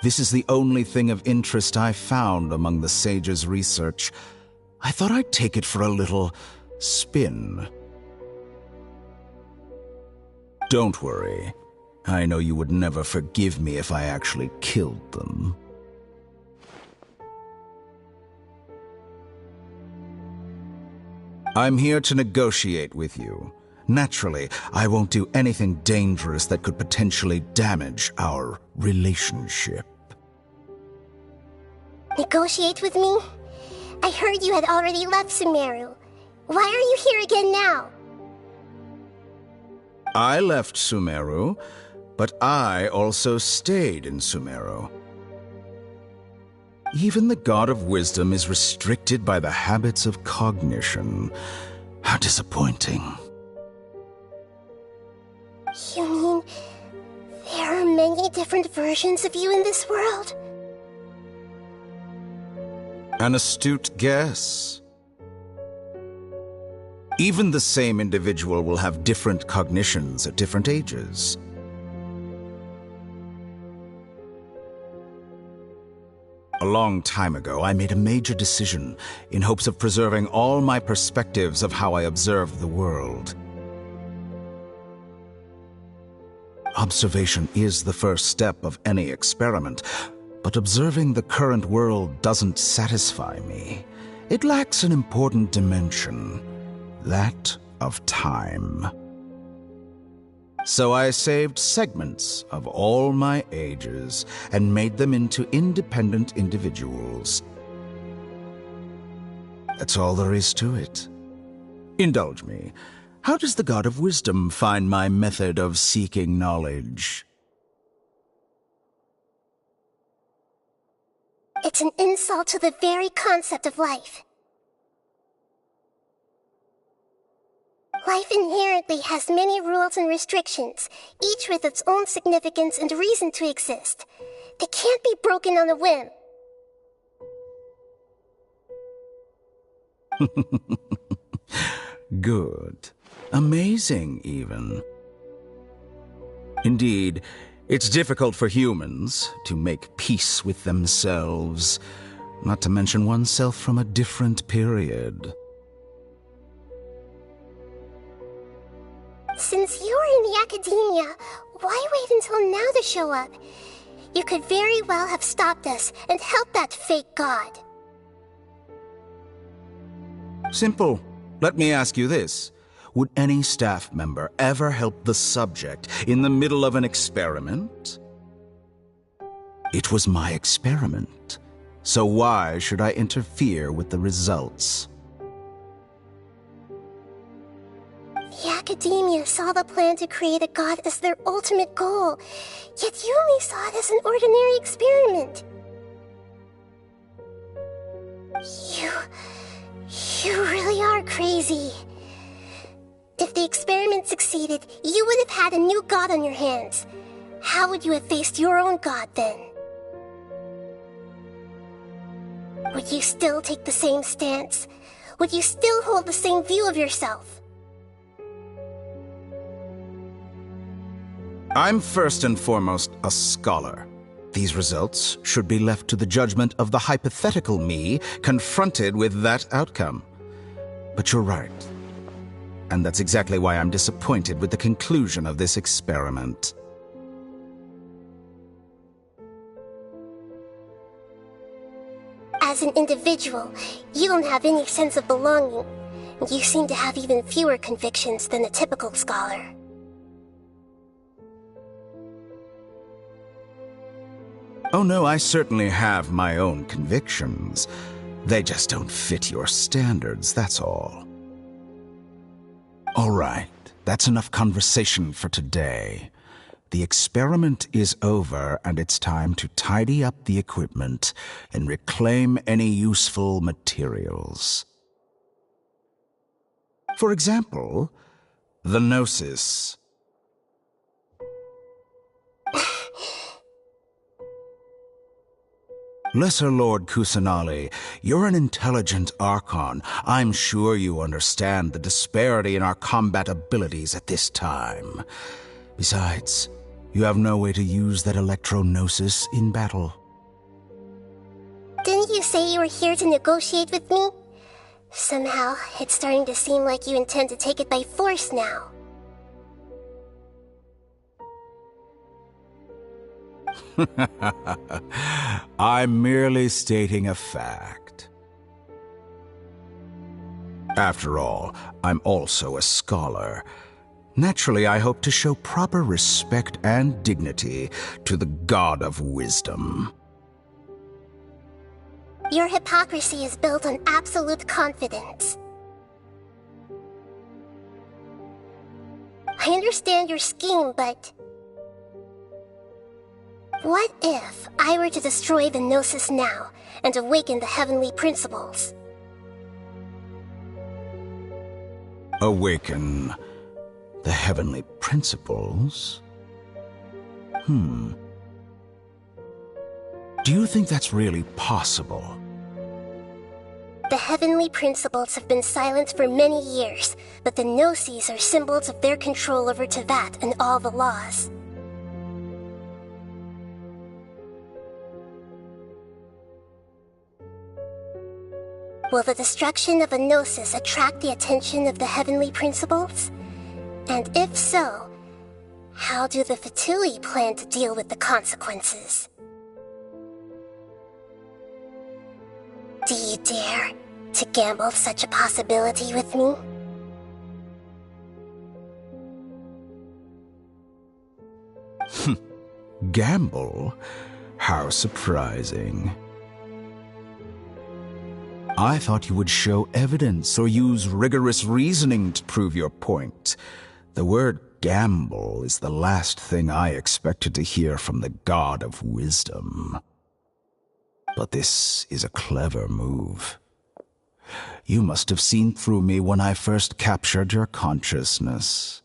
This is the only thing of interest I found among the sage's research. I thought I'd take it for a little spin. Don't worry. I know you would never forgive me if I actually killed them. I'm here to negotiate with you. Naturally, I won't do anything dangerous that could potentially damage our relationship. Negotiate with me? I heard you had already left Sumeru. Why are you here again now? I left Sumeru, but I also stayed in Sumeru. Even the God of Wisdom is restricted by the habits of cognition. How disappointing. You mean there are many different versions of you in this world? An astute guess. Even the same individual will have different cognitions at different ages. A long time ago, I made a major decision in hopes of preserving all my perspectives of how I observed the world. Observation is the first step of any experiment, but observing the current world doesn't satisfy me. It lacks an important dimension, that of time. So I saved segments of all my ages and made them into independent individuals. That's all there is to it. Indulge me. How does the God of Wisdom find my method of seeking knowledge? It's an insult to the very concept of life. Life inherently has many rules and restrictions, each with its own significance and reason to exist. They can't be broken on a whim. Good. Amazing, even. Indeed, it's difficult for humans to make peace with themselves, not to mention oneself from a different period. Since you are in the academia, why wait until now to show up? You could very well have stopped us and helped that fake god. Simple. Let me ask you this. Would any staff member ever help the subject in the middle of an experiment? It was my experiment, so why should I interfere with the results? The Academia saw the plan to create a god as their ultimate goal, yet you only saw it as an ordinary experiment. You really are crazy. If the experiment succeeded, you would have had a new god on your hands. How would you have faced your own god then? Would you still take the same stance? Would you still hold the same view of yourself? I'm first and foremost a scholar. These results should be left to the judgment of the hypothetical me confronted with that outcome. But you're right. And that's exactly why I'm disappointed with the conclusion of this experiment. As an individual, you don't have any sense of belonging. You seem to have even fewer convictions than a typical scholar. Oh no, I certainly have my own convictions. They just don't fit your standards, that's all. All right, that's enough conversation for today. The experiment is over, and it's time to tidy up the equipment and reclaim any useful materials. For example, the Gnosis. Lesser Lord Kusanali, you're an intelligent Archon. I'm sure you understand the disparity in our combat abilities at this time. Besides, you have no way to use that Electro-Gnosis in battle. Didn't you say you were here to negotiate with me? Somehow, it's starting to seem like you intend to take it by force now. I'm merely stating a fact. After all, I'm also a scholar. Naturally, I hope to show proper respect and dignity to the God of Wisdom. Your hypocrisy is built on absolute confidence. I understand your scheme, but... what if I were to destroy the Gnosis now and awaken the heavenly principles? Awaken the heavenly principles? Do you think that's really possible? The heavenly principles have been silent for many years, but the Gnosis are symbols of their control over Teyvat and all the laws. Will the destruction of a Gnosis attract the attention of the heavenly principles? And if so, how do the Fatui plan to deal with the consequences? Do you dare to gamble such a possibility with me? Gamble? How surprising. I thought you would show evidence or use rigorous reasoning to prove your point. The word gamble is the last thing I expected to hear from the God of Wisdom. But this is a clever move. You must have seen through me when I first captured your consciousness.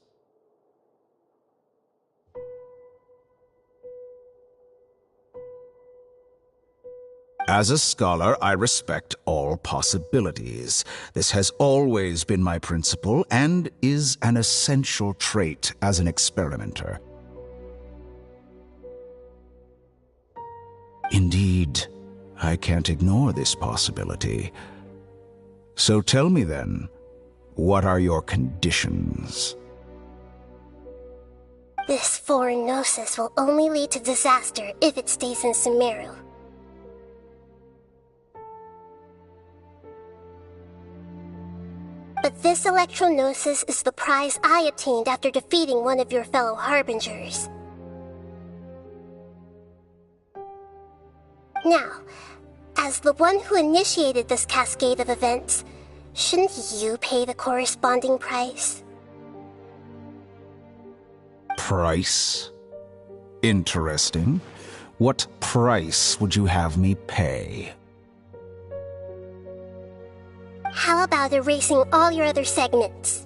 As a scholar, I respect all possibilities. This has always been my principle and is an essential trait as an experimenter. Indeed, I can't ignore this possibility. So tell me then, what are your conditions? This foreign Gnosis will only lead to disaster if it stays in Sumeru. But this Electro-Gnosis is the prize I obtained after defeating one of your fellow Harbingers. Now, as the one who initiated this cascade of events, shouldn't you pay the corresponding price? Price? Interesting. What price would you have me pay? How about erasing all your other segments?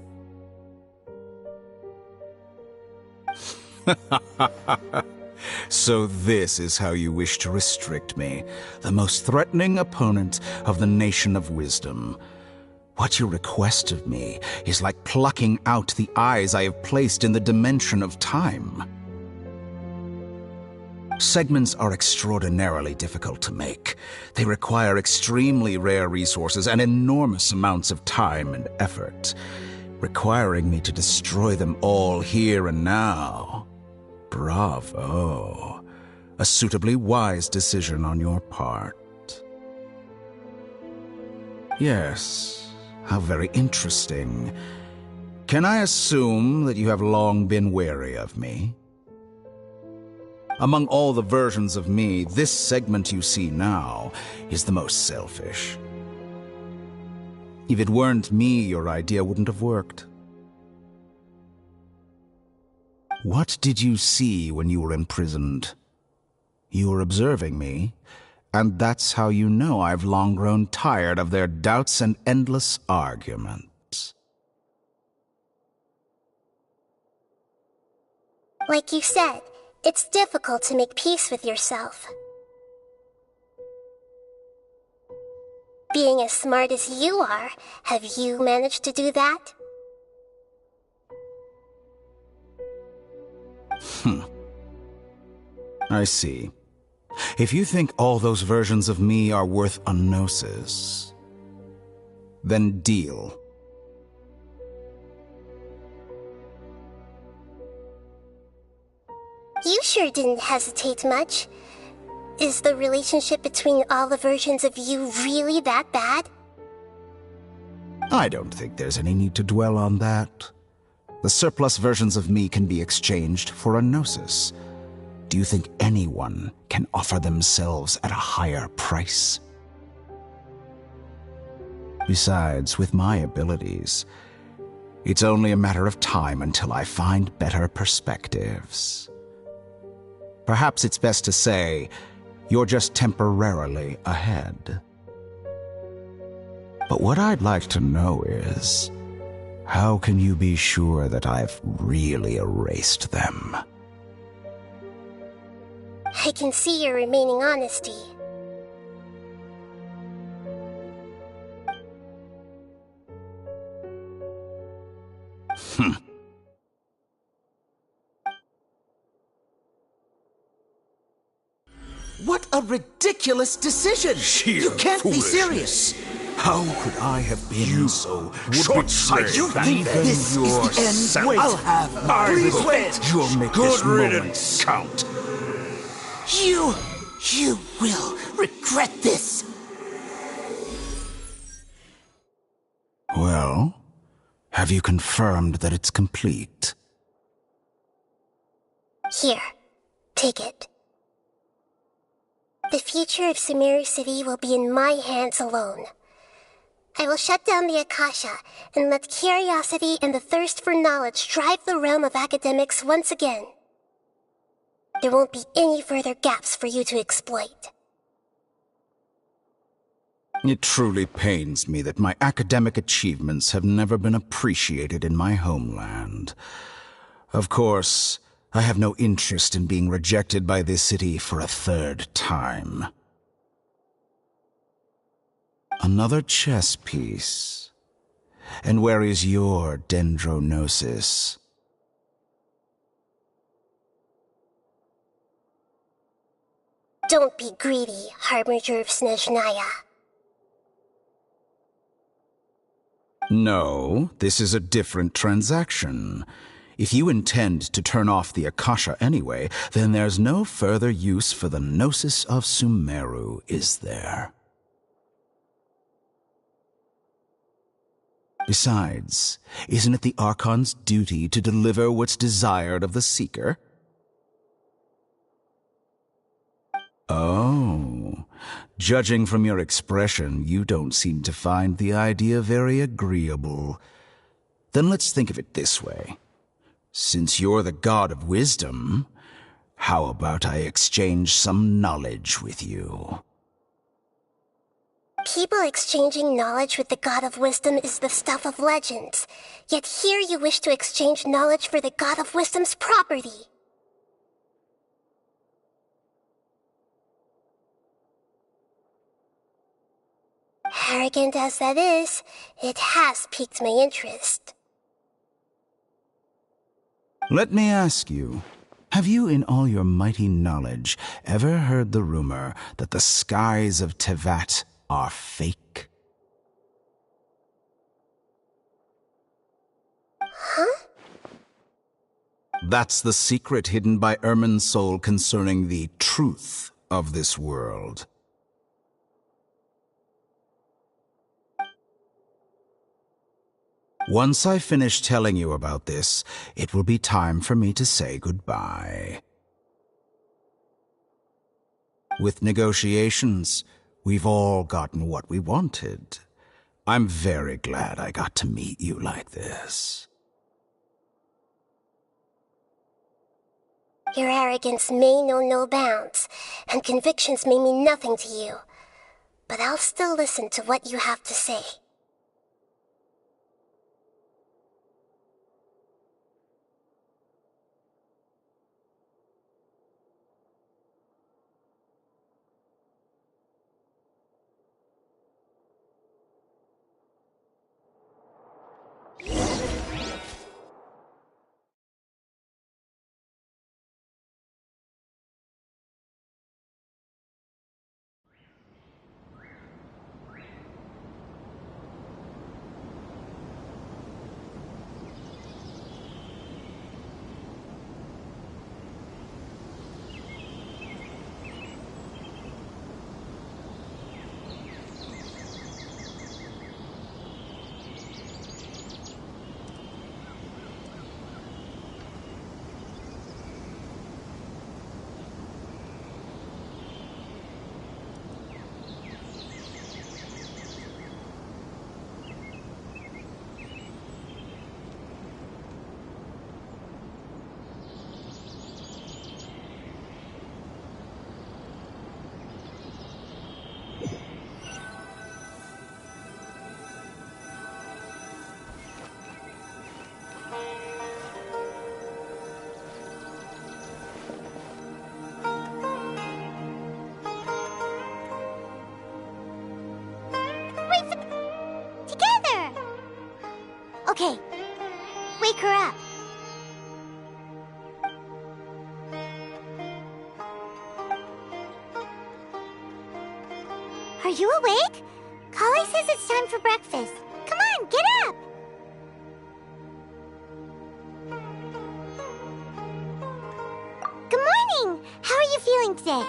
So this is how you wish to restrict me, the most threatening opponent of the Nation of Wisdom. What you request of me is like plucking out the eyes I have placed in the dimension of time. Segments are extraordinarily difficult to make. They require extremely rare resources and enormous amounts of time and effort, requiring me to destroy them all here and now. Bravo. A suitably wise decision on your part. Yes, how very interesting. Can I assume that you have long been wary of me? Among all the versions of me, this segment you see now is the most selfish. If it weren't me, your idea wouldn't have worked. What did you see when you were imprisoned? You were observing me, and that's how you know I've long grown tired of their doubts and endless arguments. Like you said, it's difficult to make peace with yourself. Being as smart as you are, have you managed to do that? I see. If you think all those versions of me are worth a gnosis, then deal. You sure didn't hesitate much. Is the relationship between all the versions of you really that bad? I don't think there's any need to dwell on that. The surplus versions of me can be exchanged for a gnosis. Do you think anyone can offer themselves at a higher price? Besides, with my abilities, it's only a matter of time until I find better perspectives. Perhaps it's best to say, you're just temporarily ahead. But what I'd like to know is, how can you be sure that I've really erased them? I can see your remaining honesty. What a ridiculous decision! You can't be serious! How could I have been so short-sighted? You think this is the end? Wait. I'll have Please wait! You'll make Good this moment riddance. count. You will regret this! Well, have you confirmed that it's complete? Here, take it. The future of Sumeru City will be in my hands alone. I will shut down the Akasha and let curiosity and the thirst for knowledge drive the realm of academics once again. There won't be any further gaps for you to exploit. It truly pains me that my academic achievements have never been appreciated in my homeland. Of course, I have no interest in being rejected by this city for a third time. Another chess piece. And where is your dendronosis? Don't be greedy, Harbinger of Snezhnaya. No, this is a different transaction. If you intend to turn off the Akasha anyway, then there's no further use for the Gnosis of Sumeru, is there? Besides, isn't it the Archon's duty to deliver what's desired of the Seeker? Oh, Judging from your expression, you don't seem to find the idea very agreeable. Then let's think of it this way. Since you're the god of wisdom, how about I exchange some knowledge with you? People exchanging knowledge with the god of wisdom is the stuff of legends. Yet here you wish to exchange knowledge for the god of wisdom's property. Arrogant as that is, it has piqued my interest. Let me ask you, have you in all your mighty knowledge ever heard the rumor that the skies of Tevat are fake? Huh? That's the secret hidden by Irminsul concerning the truth of this world. Once I finish telling you about this, it will be time for me to say goodbye. With negotiations, we've all gotten what we wanted. I'm very glad I got to meet you like this. Your arrogance may know no bounds, and convictions may mean nothing to you. But I'll still listen to what you have to say. Okay, wake her up. Are you awake? Kali says it's time for breakfast. Come on, get up! Good morning! How are you feeling today?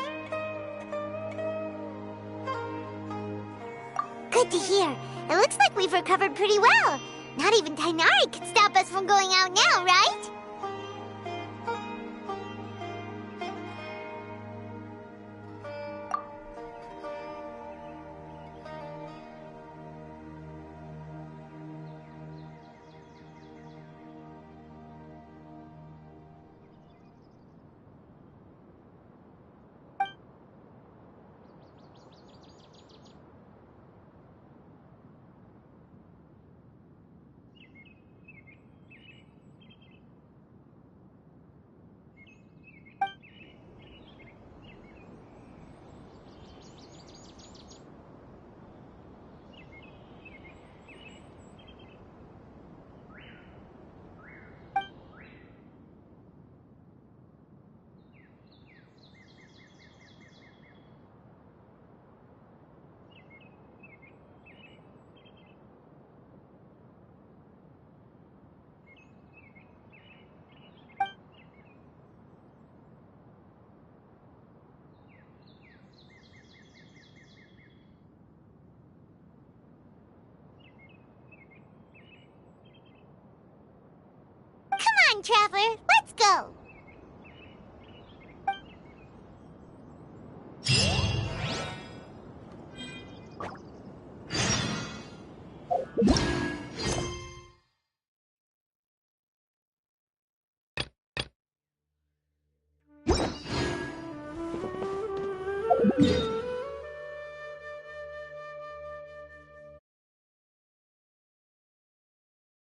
Good to hear. It looks like we've recovered pretty well. Not even Tainari could stop us from going out now, right? Come on, Traveler, let's go! Flamme.